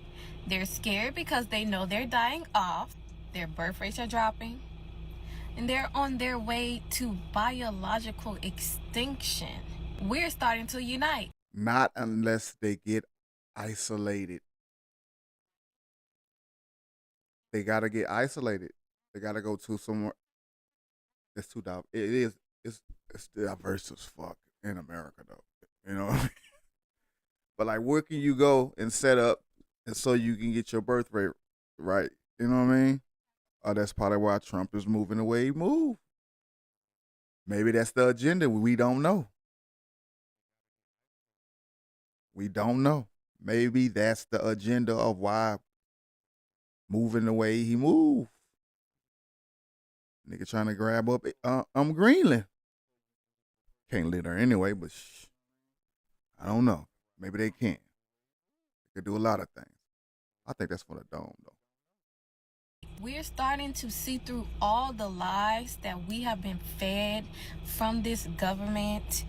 They're scared because they know they're dying off, their birth rates are dropping, and they're on their way to biological extinction. We're starting to unite. Not unless they get isolated. They gotta get isolated. They gotta go to somewhere. It's too diverse. It's diverse as fuck in America though. You know what I mean? But like, where can you go and set up and so you can get your birth rate right? You know what I mean? That's probably why Trump is moving the way he moved. Maybe that's the agenda. We don't know. We don't know. Maybe that's the agenda of why moving the way he moved. Nigga trying to grab up Greenland. Can't live there anyway, but I don't know. Maybe they can. They could do a lot of things. I think that's for the dome, though. We're starting to see through all the lies that we have been fed from this government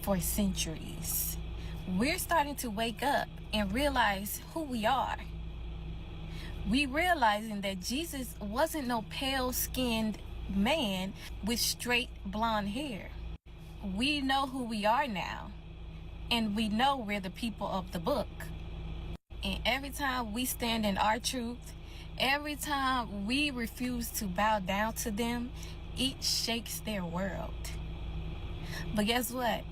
for centuries. We're starting to wake up and realize who we are. We realizing that Jesus wasn't no pale-skinned man with straight blonde hair. We know who we are now, and we know we're the people of the book. And every time we stand in our truth, every time we refuse to bow down to them, it shakes their world. But guess what?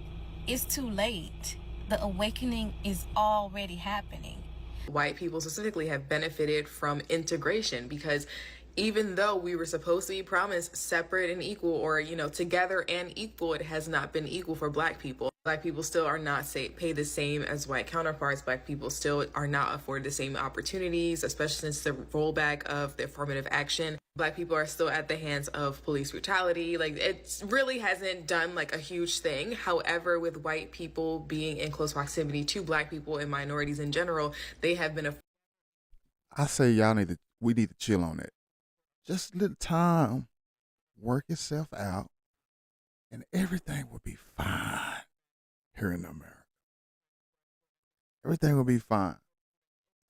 It's too late. The awakening is already happening. White people specifically have benefited from integration because even though we were supposed to be promised separate and equal, or, you know, together and equal, it has not been equal for Black people. Black people still are not paid the same as white counterparts. Black people still are not afforded the same opportunities, especially since the rollback of the affirmative action. Black people are still at the hands of police brutality. Like, it really hasn't done like a huge thing. However, with white people being in close proximity to Black people and minorities in general, they have been I say we need to chill on that. Just let time work itself out, and everything will be fine here in America. Everything will be fine.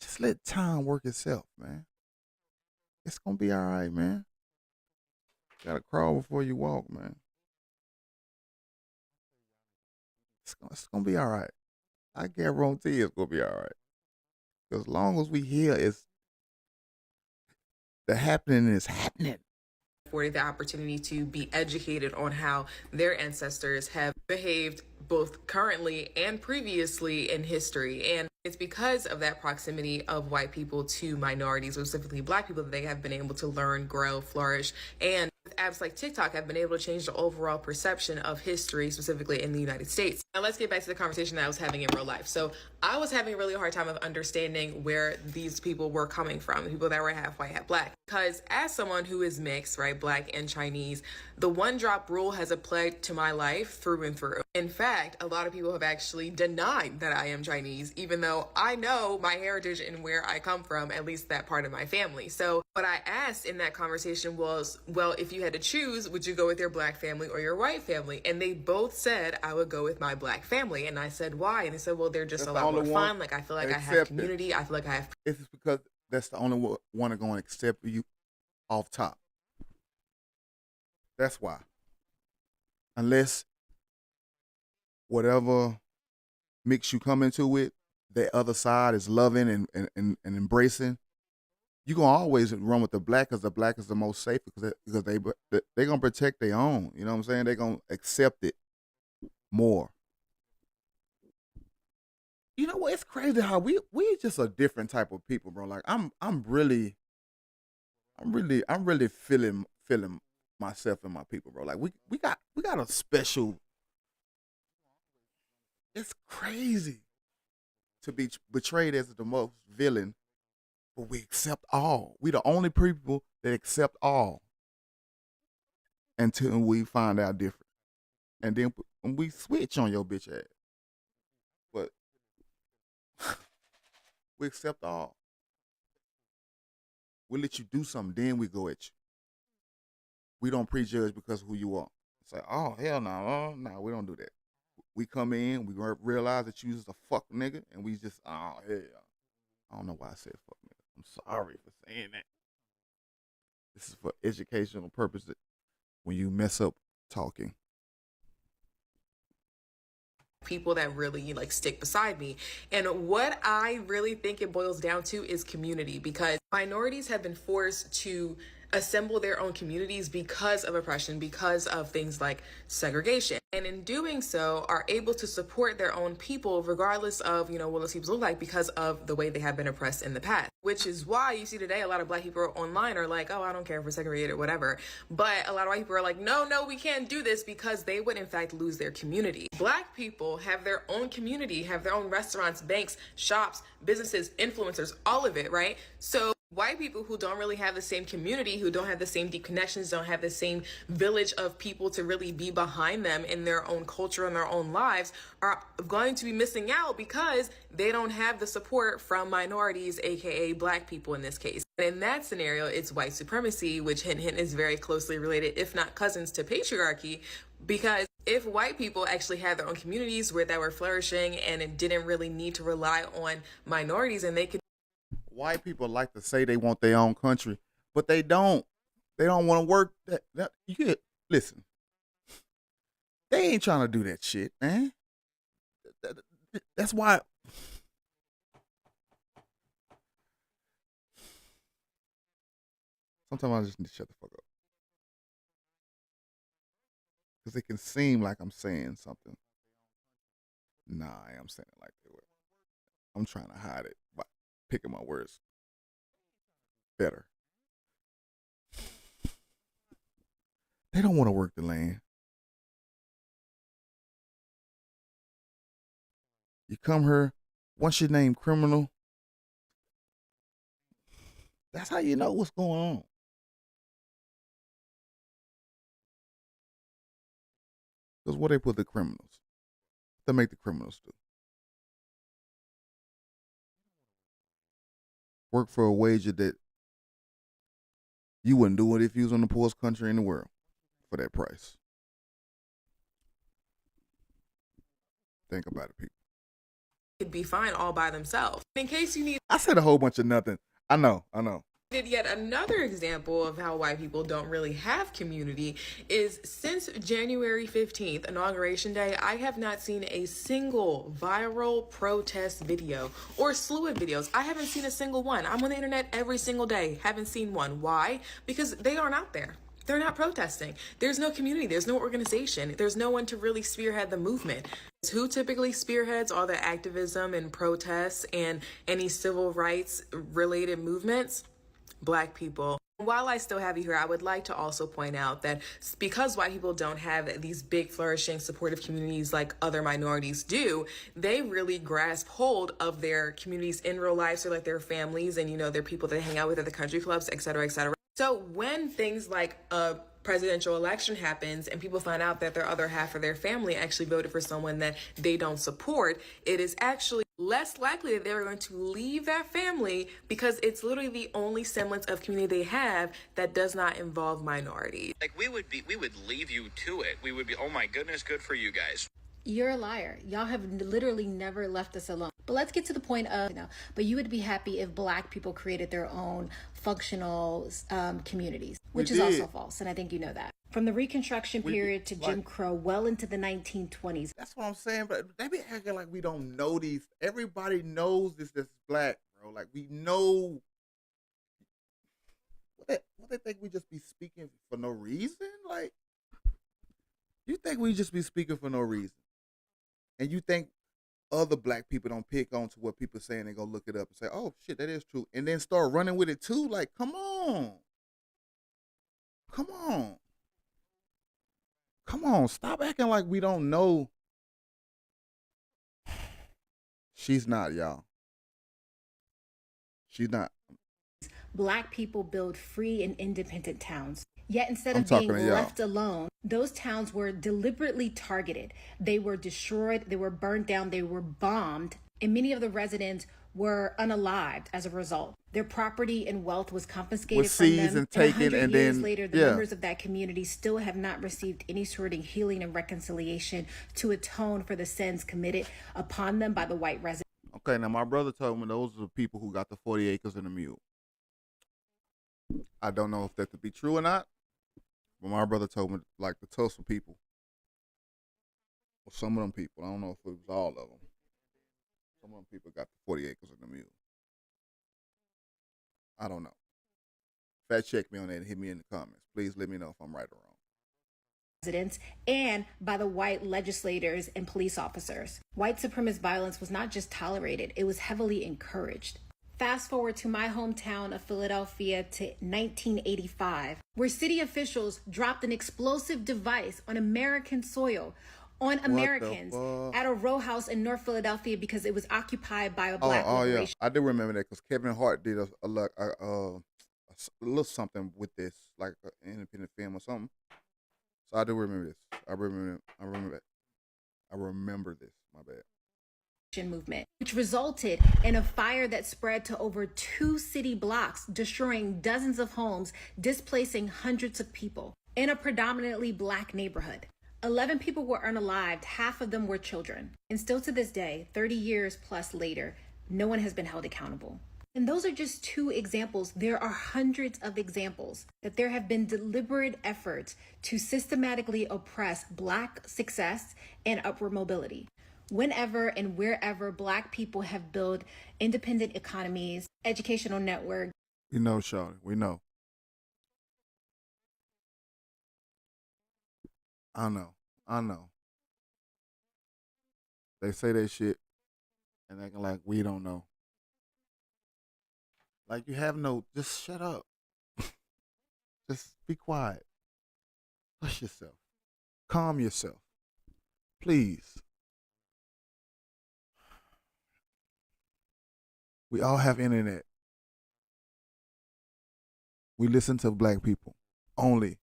Just let time work itself, man. It's gonna be all right, man. Gotta crawl before you walk, man. It's gonna be all right. I guarantee it's gonna be all right. As long as we hear it's the happening is happening. Afforded the opportunity to be educated on how their ancestors have behaved both currently and previously in history. And it's because of that proximity of white people to minorities, specifically Black people, that they have been able to learn, grow, flourish, and apps like TikTok have been able to change the overall perception of history, specifically in the United States. Now let's get back to the conversation that I was having in real life. So I was having a really hard time of understanding where these people were coming from, the people that were half white, half Black. Because as someone who is mixed, right, Black and Chinese, the one drop rule has applied to my life through and through. In fact, a lot of people have actually denied that I am Chinese, even though I know my heritage and where I come from, at least that part of my family. So what I asked in that conversation was, well, if you had to choose, would you go with your Black family or your white family? And they both said I would go with my Black family. And I said, why? And they said, well, they're just a lot more fun. Like, I feel like I have community. I feel like I have... It's because that's the only one that's going to accept you off top. That's why. Unless whatever mix you come into it, the other side is loving and embracing, you're going to always run with the Black because the Black is the most safe because they're going to protect their own. You know what I'm saying? They're going to accept it more. You know what? It's crazy how we just a different type of people, bro. Like I'm really feeling myself and my people, bro. Like we got a special. It's crazy to be betrayed as the most villain, but we accept all. We the only people that accept all until we find out different, and then we switch on your bitch ass. But we accept all. We let you do something, then we go at you. We don't prejudge because of who you are. It's like, oh, hell no. No, we don't do that. We come in, we realize that you just a fuck nigga, and we just, oh, hell. I don't know why I said fuck nigga. I'm sorry for saying that. This is for educational purposes when you mess up talking. People that really like stick beside me. And what I really think it boils down to is community, because minorities have been forced to assemble their own communities because of oppression, because of things like segregation. And in doing so, are able to support their own people regardless of, what those people look like because of the way they have been oppressed in the past. Which is why you see today a lot of Black people online are like, oh, I don't care if we're segregated or whatever. But a lot of white people are like, no, we can't do this, because they would in fact lose their community. Black people have their own community, have their own restaurants, banks, shops, businesses, influencers, all of it, right? So white people who don't really have the same community, who don't have the same deep connections, don't have the same village of people to really be behind them in their own culture and their own lives, are going to be missing out because they don't have the support from minorities, aka Black people in this case. In that scenario, it's white supremacy, which hint is very closely related, if not cousins, to patriarchy. Because if white people actually had their own communities where they were flourishing and it didn't really need to rely on minorities, and they could... White people like to say they want their own country, but they don't. They don't want to work. Listen, they ain't trying to do that shit, man. That's why. Sometimes I just need to shut the fuck up, because it can seem like I'm saying something. Nah, I am saying it like that. I'm trying to hide it by picking my words better. They don't want to work the land. You come here, once you're named criminal, that's how you know what's going on. Because what they put the criminals? They make the criminals do. work for a wager that you wouldn't do it if you was in the poorest country in the world for that price. Think about it, people. Could be fine all by themselves. In case you need, I said a whole bunch of nothing. I know. yet another example of how white people don't really have community is since January 15th, Inauguration Day, I have not seen a single viral protest video or slew of videos. I haven't seen a single one. I'm on the internet every single day. Haven't seen one. Why? Because they aren't out there. They're not protesting. There's no community. There's no organization. There's no one to really spearhead the movement. Who typically spearheads all the activism and protests and any civil rights related movements? Black people. While I still have you here, I would like to also point out that because white people don't have these big, flourishing, supportive communities like other minorities do, they really grasp hold of their communities in real life, so like their families and, their people they hang out with at the country clubs, et cetera, et cetera. So when things like a presidential election happens and people find out that their other half of their family actually voted for someone that they don't support, it is actually less likely that they're going to leave that family because it's literally the only semblance of community they have that does not involve minorities. Like we would leave you to it. We would be, oh my goodness, good for you guys. You're a liar. Y'all have literally never left us alone. But let's get to the point of, but you would be happy if Black people created their own functional communities, which is also false. And I think you know that. From the Reconstruction period to Jim Crow, well into the 1920s. That's what I'm saying, but they be acting like we don't know these. Everybody knows this is Black, bro. Like, we know. What they think we just be speaking for no reason? Like, you think we just be speaking for no reason? And you think other Black people don't pick on to what people saying and go look it up and say, oh, shit, that is true. And then start running with it, too. Like, come on. Come on. Come on. Stop acting like we don't know. She's not, y'all. She's not. Black people build free and independent towns. Yet instead of being left alone, those towns were deliberately targeted. They were destroyed, they were burned down, they were bombed, and many of the residents were unalived as a result. Their property and wealth was confiscated from them. And taken, and years then later, the members of that community still have not received any sort of healing and reconciliation to atone for the sins committed upon them by the white residents. Okay, now my brother told me those are the people who got the 40 acres and a mule. I don't know if that to be true or not, but my brother told me, like, the Tulsa people, or some of them people, I don't know if it was all of them, some of them people got the 40 acres and a mule. I don't know. Fact check me on that and hit me in the comments. Please let me know if I'm right or wrong. Residents and by the white legislators and police officers. White supremacist violence was not just tolerated, it was heavily encouraged. Fast forward to my hometown of Philadelphia to 1985, where city officials dropped an explosive device on American soil on Americans at a row house in North Philadelphia because it was occupied by a Black liberation. Yeah, I do remember that because Kevin Hart did a little something with this, like an independent film or something. So I do remember this. I remember this. My bad. Movement, which resulted in a fire that spread to over 2 city blocks, destroying dozens of homes, displacing hundreds of people in a predominantly Black neighborhood. 11 people were unalived, half of them were children. And still to this day, 30 years plus later, no one has been held accountable. And those are just 2 examples. There are hundreds of examples that there have been deliberate efforts to systematically oppress Black success and upward mobility. Whenever and wherever Black people have built independent economies, educational networks. We know, Shawty. We know. I know. They say that shit and acting like we don't know. Like you have no, just shut up. Just be quiet. Hush yourself. Calm yourself. Please. We all have internet. We listen to Black people only.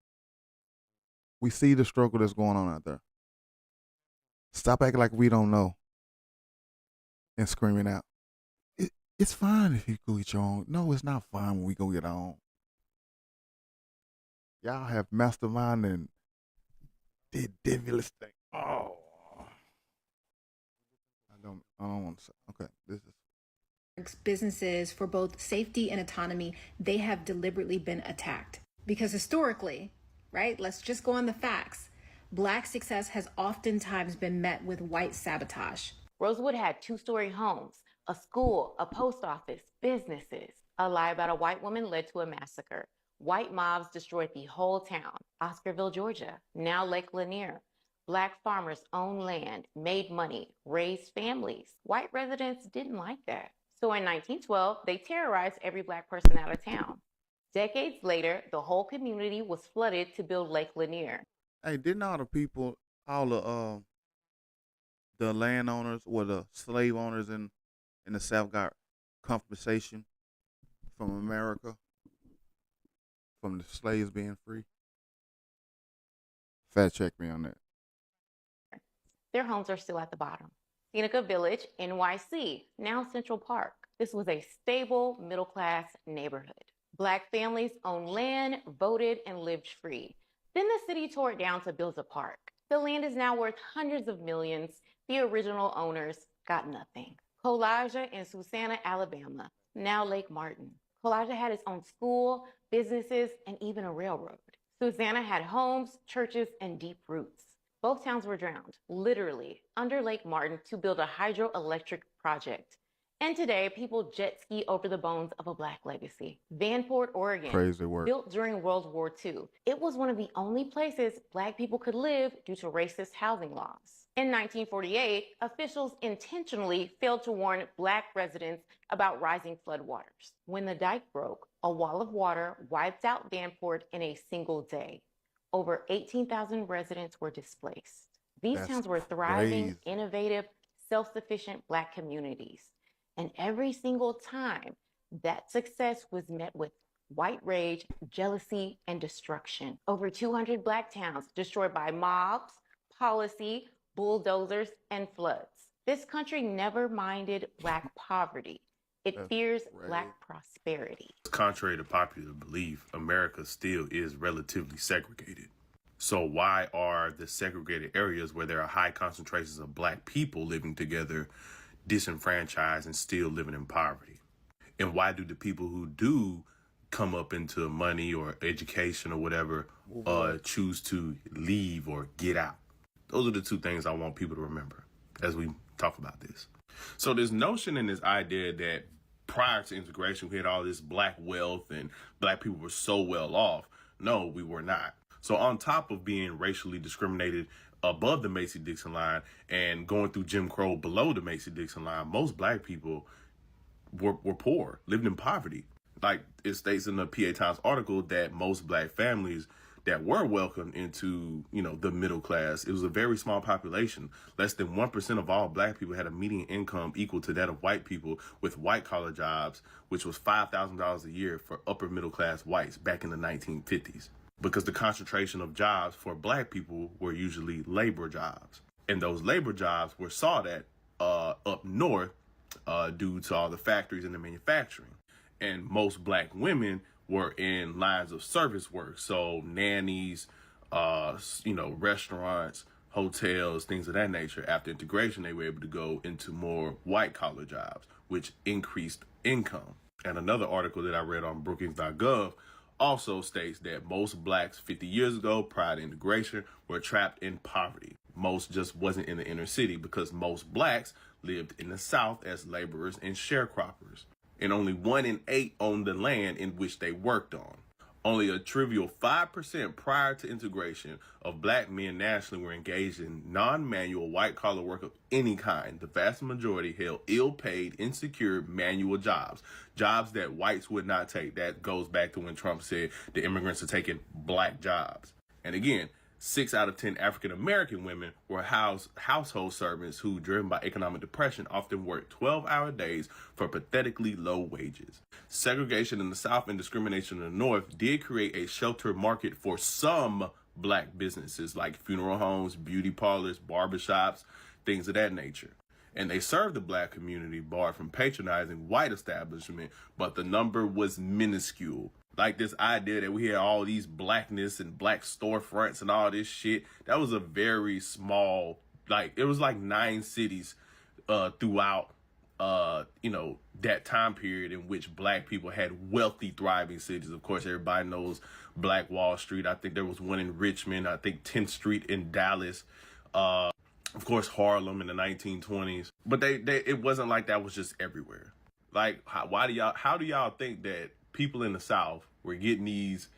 We see the struggle that's going on out there. Stop acting like we don't know and screaming out. It's fine if you go get your own. No, it's not fine when we go get our own. Y'all have mastermind and did devilish thing. Oh, I don't want to say. Okay, this is businesses for both safety and autonomy, they have deliberately been attacked. Because historically, right, let's just go on the facts, Black success has oftentimes been met with white sabotage. Rosewood had 2-story homes, a school, a post office, businesses. A lie about a white woman led to a massacre. White mobs destroyed the whole town. Oscarville, Georgia, now Lake Lanier. Black farmers owned land, made money, raised families. White residents didn't like that. So in 1912, they terrorized every Black person out of town. Decades later, the whole community was flooded to build Lake Lanier. Hey, didn't all the people, all the landowners or the slave owners in the South got compensation from America, from the slaves being free? Fact check me on that. Their homes are still at the bottom. Seneca Village, NYC, now Central Park. This was a stable, middle-class neighborhood. Black families owned land, voted, and lived free. Then the city tore it down to build a park. The land is now worth hundreds of millions. The original owners got nothing. Collaja in Susanna, Alabama, now Lake Martin. Collaja had its own school, businesses, and even a railroad. Susanna had homes, churches, and deep roots. Both towns were drowned, literally, under Lake Martin to build a hydroelectric project. And today, people jet ski over the bones of a Black legacy. Vanport, Oregon, crazy work, built during World War II. It was one of the only places Black people could live due to racist housing laws. In 1948, officials intentionally failed to warn Black residents about rising floodwaters. When the dike broke, a wall of water wiped out Vanport in a single day. Over 18,000 residents were displaced. These towns were thriving, innovative, self-sufficient Black communities. And every single time, that success was met with white rage, jealousy, and destruction. Over 200 Black towns destroyed by mobs, policy, bulldozers, and floods. This country never minded Black poverty. It fears Black prosperity. Contrary to popular belief, America still is relatively segregated. So why are the segregated areas where there are high concentrations of Black people living together disenfranchised and still living in poverty? And why do the people who do come up into money or education or whatever choose to leave or get out? Those are the two things I want people to remember as we talk about this. So this notion and this idea that prior to integration, we had all this Black wealth and Black people were so well off. No, we were not. So on top of being racially discriminated above the Mason-Dixon line and going through Jim Crow below the Mason-Dixon line, most Black people were poor, lived in poverty. Like it states in the PA Times article that most Black families that were welcomed into, the middle class, it was a very small population. Less than 1% of all Black people had a median income equal to that of white people with white collar jobs, which was $5,000 a year for upper middle class whites back in the 1950s. Because the concentration of jobs for Black people were usually labor jobs. And those labor jobs were sought at up north due to all the factories and the manufacturing. And most Black women were in lines of service work. So nannies, restaurants, hotels, things of that nature. After integration, they were able to go into more white collar jobs, which increased income. And another article that I read on Brookings.gov also states that most Blacks 50 years ago, prior to integration, were trapped in poverty. Most just wasn't in the inner city because most Blacks lived in the South as laborers and sharecroppers. And only 1 in 8 owned the land in which they worked on. Only a trivial 5% prior to integration of Black men nationally were engaged in non-manual white-collar work of any kind. The vast majority held ill-paid, insecure manual jobs, jobs that whites would not take. That goes back to when Trump said the immigrants are taking Black jobs. And again, 6 out of 10 African-American women were household servants who, driven by economic depression, often worked 12-hour days for pathetically low wages. Segregation in the South and discrimination in the North did create a shelter market for some Black businesses like funeral homes, beauty parlors, barbershops, things of that nature. And they served the black community, barred from patronizing white establishment, but the number was minuscule. Like this idea that we had all these blackness and black storefronts and all this shit, that was a very small, like, it was like 9 cities throughout, that time period in which black people had wealthy, thriving cities. Of course, everybody knows Black Wall Street. I think there was one in Richmond. I think 10th Street in Dallas. Of course, Harlem in the 1920s. But it wasn't like that was just everywhere. Like, how do y'all think that people in the South were getting these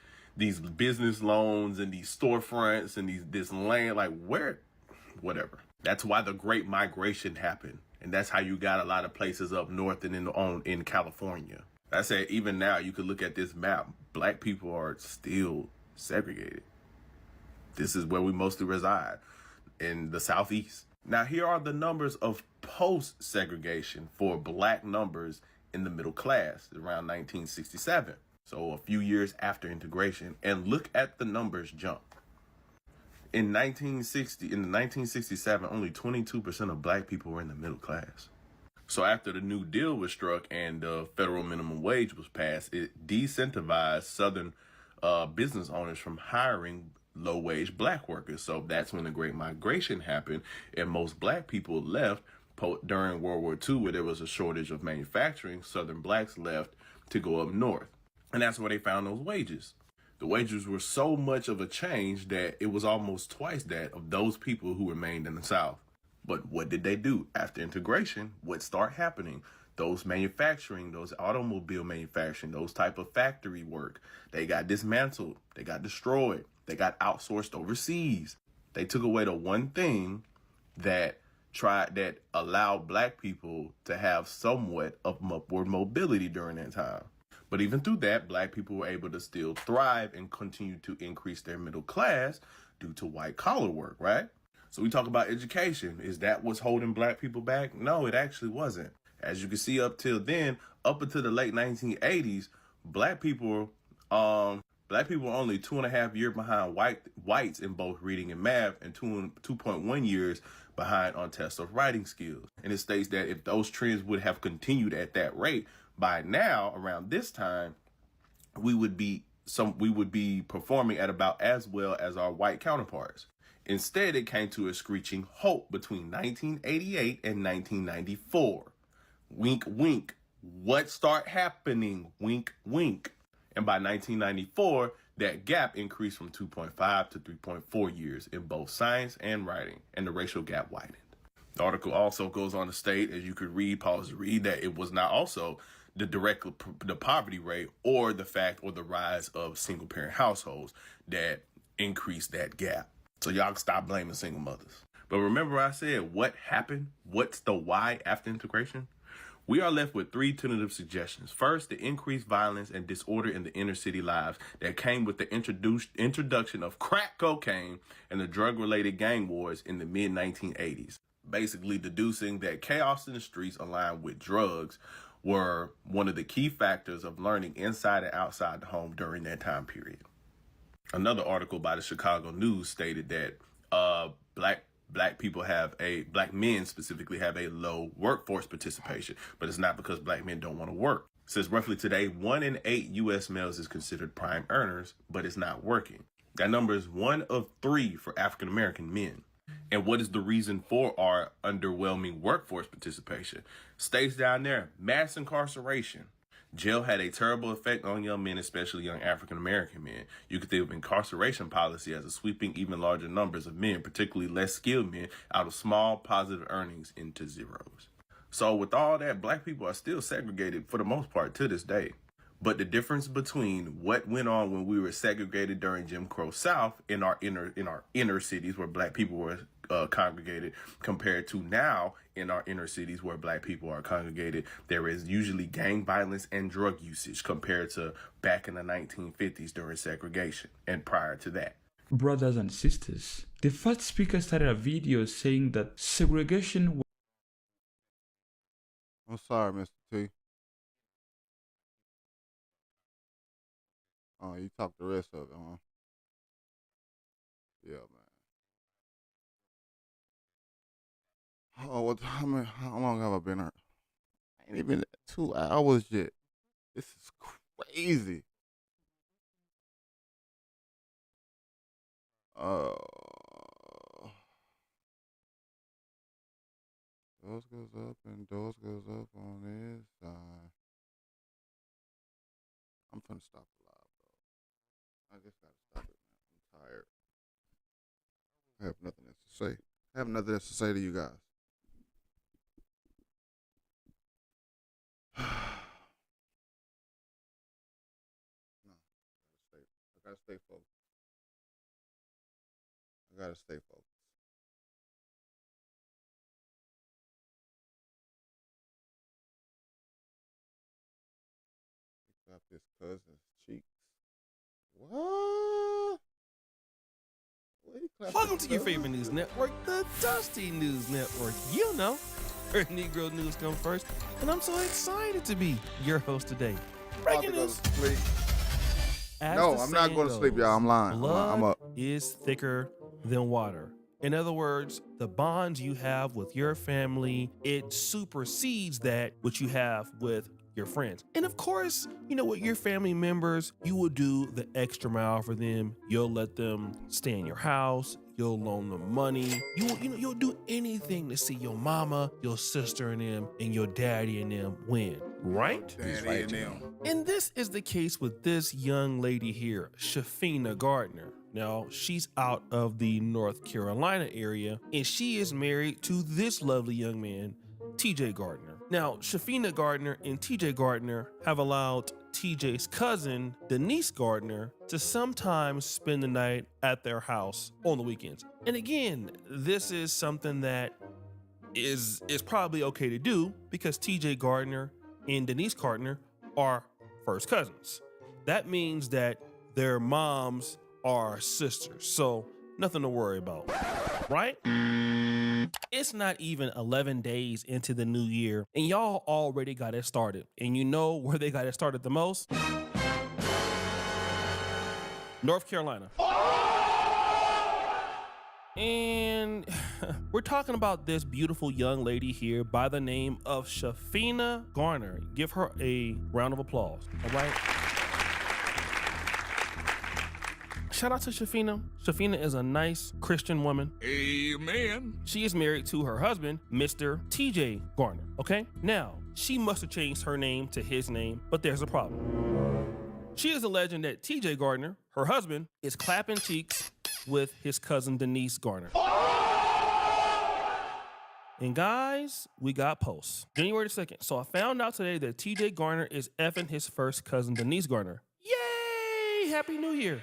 business loans and these storefronts and this land? Like, where? Whatever. That's why the Great Migration happened. And that's how you got a lot of places up north and in California. I said, even now, you could look at this map. Black people are still segregated. This is where we mostly reside, in the Southeast. Now, here are the numbers of post-segregation for black numbers in the middle class around 1967. So a few years after integration. And look at the numbers jump. In 1967, only 22% of black people were in the middle class. So after the New Deal was struck and the federal minimum wage was passed, it decentivized Southern business owners from hiring low-wage black workers. So that's when the Great Migration happened, and most black people left during World War II, where there was a shortage of manufacturing. Southern blacks left to go up north, and that's where they found those wages. The wages were so much of a change that it was almost twice that of those people who remained in the South. But what did they do? After integration, what started happening? Those manufacturing, those automobile manufacturing, those type of factory work, they got dismantled, they got destroyed, they got outsourced overseas. They took away the one thing that allowed black people to have somewhat of upward mobility during that time. But even through that, black people were able to still thrive and continue to increase their middle class due to white collar work, right? So we talk about education. Is that what's holding black people back? No, it actually wasn't. As you can see, up till then, up until the late 1980s, black people were only 2.5 years behind whites in both reading and math, and 2.1 years behind on tests of writing skills. And it states that if those trends would have continued at that rate, by now, around this time, we would be performing at about as well as our white counterparts. Instead, it came to a screeching halt between 1988 and 1994. Wink, wink. What started happening? Wink, wink. And by 1994, that gap increased from 2.5 to 3.4 years in both science and writing, and the racial gap widened. The article also goes on to state, as you could pause to read, that it was not also the poverty rate or the fact or the rise of single parent households that increased that gap. So y'all can stop blaming single mothers. But remember I said, what happened? What's the why after integration? We are left with 3 tentative suggestions. First, the increased violence and disorder in the inner city lives that came with the introduction of crack cocaine and the drug-related gang wars in the mid-1980s. Basically deducing that chaos in the streets aligned with drugs were one of the key factors of learning inside and outside the home during that time period. Another article by the Chicago News stated that black men specifically have a low workforce participation, but it's not because black men don't want to work. It says roughly today, 1 in 8 U.S. males is considered prime earners, but it's not working. That number is 1 of 3 for African American men. And what is the reason for our underwhelming workforce participation? States down there, mass incarceration. Jail had a terrible effect on young men, especially young African American men. You could think of incarceration policy as a sweeping even larger numbers of men, particularly less skilled men, out of small positive earnings into zeros. So with all that, black people are still segregated for the most part to this day. But the difference between what went on when we were segregated during Jim Crow South in our inner cities where black people were congregated compared to now in our inner cities where black people are congregated, there is usually gang violence and drug usage compared to back in the 1950s during segregation and prior to that. Brothers and sisters, the first speaker started a video saying that segregation. I'm sorry, Mr. T. Oh, you talked the rest of it, huh? Yeah, man. Oh, how long have I been here? I ain't even 2 hours yet. This is crazy. Doors goes up and doors goes up on this side. I'm finna stop the live, bro. I just gotta stop it, man. I'm tired. I have nothing else to say. I have nothing else to say to you guys. No, I gotta stay focused. I gotta stay focused. He got his cousin's cheeks. What? Welcome to your favorite news network, the Dusty News Network. You know, where Negro news come first, and I'm so excited to be your host today. Breaking news. No, I'm not going to sleep, y'all. I'm lying. I'm up. Is thicker than water. In other words, the bonds you have with your family, it supersedes that which you have with your friends. And of course, you know, with your family members, you will do the extra mile for them. You'll let them stay in your house. You'll loan them money. You'll do anything to see your mama, your sister and them, and your daddy and them win, right? Daddy and them. And this is the case with this young lady here, Shafina Gardner. Now, she's out of the North Carolina area, and she is married to this lovely young man, TJ Gardner. Now, Shafina Gardner and TJ Gardner have allowed TJ's cousin, Denise Gardner, to sometimes spend the night at their house on the weekends. And again, this is something that is probably okay to do because TJ Gardner and Denise Gardner are first cousins. That means that their moms are sisters, so nothing to worry about, right? It's not even 11 days into the new year, and y'all already got it started. And you know where they got it started the most? North Carolina. And we're talking about this beautiful young lady here by the name of Shafina Gardner. Give her a round of applause, all right? Shout out to Shafina. Shafina is a nice Christian woman. Amen. She is married to her husband, Mr. TJ Gardner, okay? Now, she must have changed her name to his name, but there's a problem. She is alleging that TJ Gardner, her husband, is clapping cheeks with his cousin Denise Gardner. And guys, we got posts. January 2nd. So I found out today that TJ Gardner is effing his first cousin Denise Gardner. Yay! Happy New Year.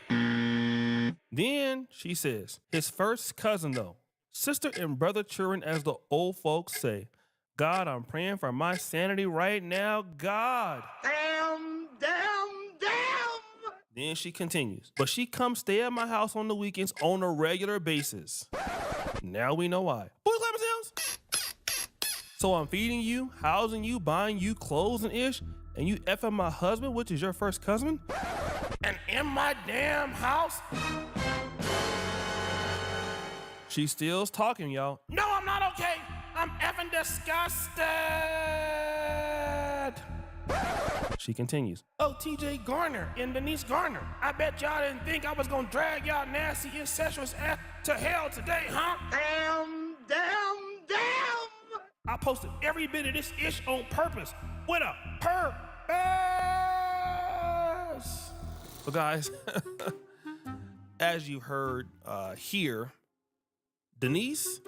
Then she says, his first cousin though, sister and brother children as the old folks say. God, I'm praying for my sanity right now, God. Damn. Then she continues, but she comes stay at my house on the weekends on a regular basis. Now we know why. Boy, clap sounds. So I'm feeding you, housing you, buying you clothes and ish, and you effing my husband, which is your first cousin? And in my damn house? She still's talking, y'all. No, I'm not okay. I'm effing disgusted. She continues. Oh, TJ Gardner and Denise Gardner. I bet y'all didn't think I was gonna drag y'all nasty, incestuous ass to hell today, huh? Damn. I posted every bit of this ish on purpose. With a purpose. So guys, as you heard here, Denise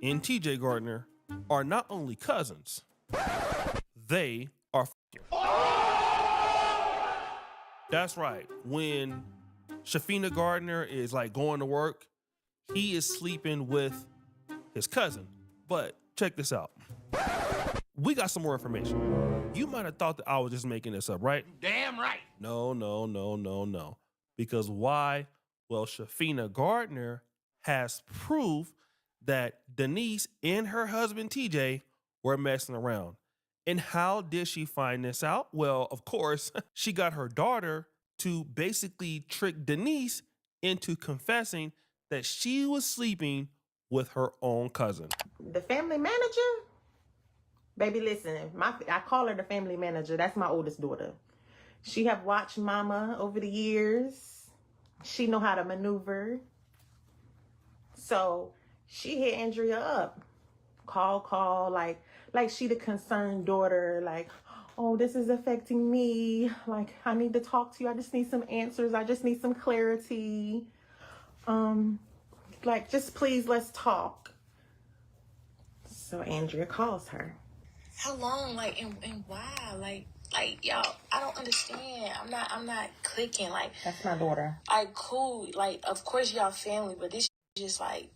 and TJ Gardner are not only cousins, they are f***ing. That's right. When Shafina Gardner is like going to work, he is sleeping with his cousin. But check this out. We got some more information. You might have thought that I was just making this up, right? Damn right. No. Because why? Well, Shafina Gardner has proof that Denise and her husband TJ were messing around. And how did she find this out? Well, of course, she got her daughter to basically trick Denise into confessing that she was sleeping with her own cousin. The family manager? Baby, listen, I call her the family manager. That's my oldest daughter. She have watched mama over the years. She know how to maneuver. So she hit Andrea up. Call, like she the concerned daughter, like, oh, this is affecting me. Like, I need to talk to you. I just need some answers. I just need some clarity. Like, just please, let's talk. So Andrea calls her. How long, like, and why? Like, y'all, I don't understand. I'm not clicking. Like, That's my daughter. like, cool. Like, of course y'all family, but this just like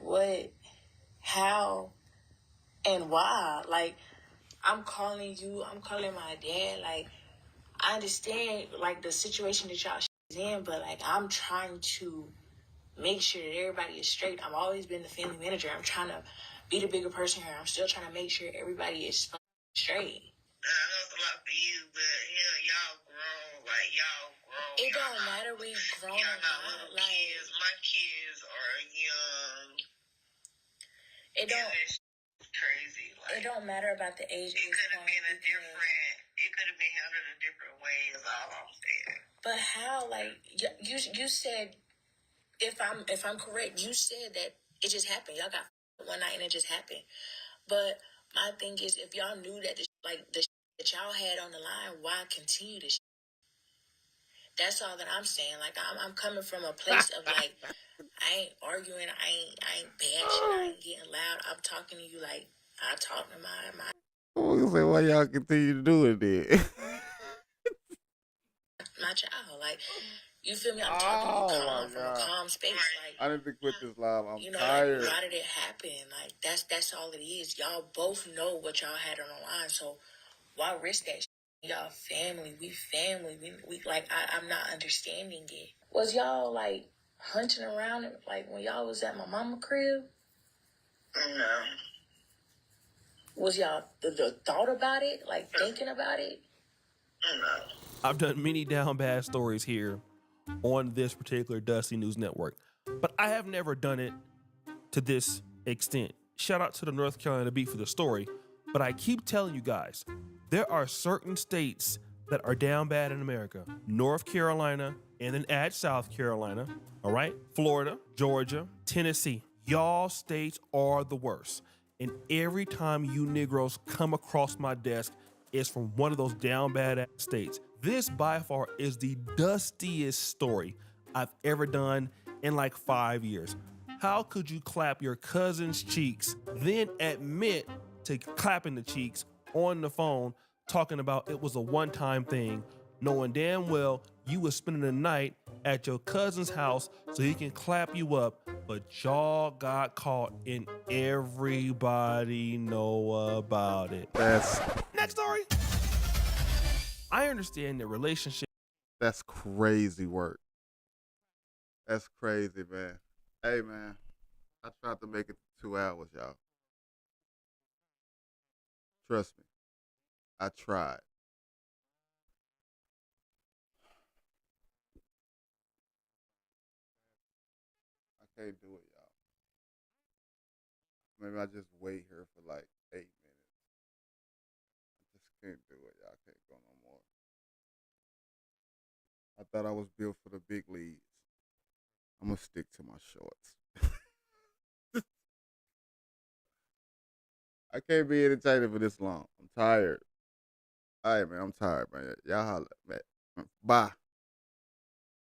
what, how, and why? Like, I'm calling you. I'm calling my dad. Like, I understand, like, the situation that y'all is in, but, like, I'm trying to make sure that everybody is straight. I've always been the family manager. I'm trying to be the bigger person here. I'm still trying to make sure everybody is straight. I know it's a lot for you, but hell, y'all grown. Like, y'all grown. It don't matter we grown or not. Like, kids, my kids are young. It don't. It's crazy. Like, it don't matter about the age. It could have been it could have been handled a different way. Is all I'm saying. But how? Like, you said, if I'm correct, you said that it just happened. Y'all got one night and it just happened. But my thing is, if y'all knew that the that y'all had on the line, why continue this? That's all that I'm saying. Like, I'm coming from a place of, like, I ain't arguing, I ain't bashing, I ain't getting loud. I'm talking to you like I talk to my I'm gonna say, why y'all continue to do it then? my child. Like, you feel me? I'm talking to you calm, from a calm space. Like, I need to quit this live. I'm tired. tired. Like, why did it happen? Like, that's all it is. Y'all both know what y'all had on the line, so why risk that shit? Y'all family, we family. We like, I'm not understanding it. Was y'all, like, hunting around, like, when y'all was at my mama crib? No. Was y'all the thought about it? Like, thinking about it? No. I've done many down bad stories here on this particular Dusty News Network, but I have never done it to this extent. Shout out to the North Carolina Beat for the story, but I keep telling you guys, there are certain states that are down bad in America. North Carolina, and then add South Carolina, all right? Florida, Georgia, Tennessee. Y'all states are the worst. And every time you Negroes come across my desk, it's from one of those down bad ass states. This by far is the dustiest story I've ever done in like 5 years. How could you clap your cousin's cheeks, then admit to clapping the cheeks on the phone, talking about it was a one-time thing, knowing damn well you was spending the night at your cousin's house so he can clap you up, but y'all got caught and everybody know about it. Next story. I understand that relationship. That's crazy work. That's crazy, man. Hey, man, I tried to make it 2 hours, y'all. Trust me, I tried. I can't do it, y'all. Maybe I just wait here for like 8 minutes. I just can't do it, y'all. I can't go no more. I thought I was built for the big leagues. I'm gonna stick to my shorts. I can't be entertained for this long. I'm tired. All right, man. I'm tired, man. Y'all holla, man. Bye.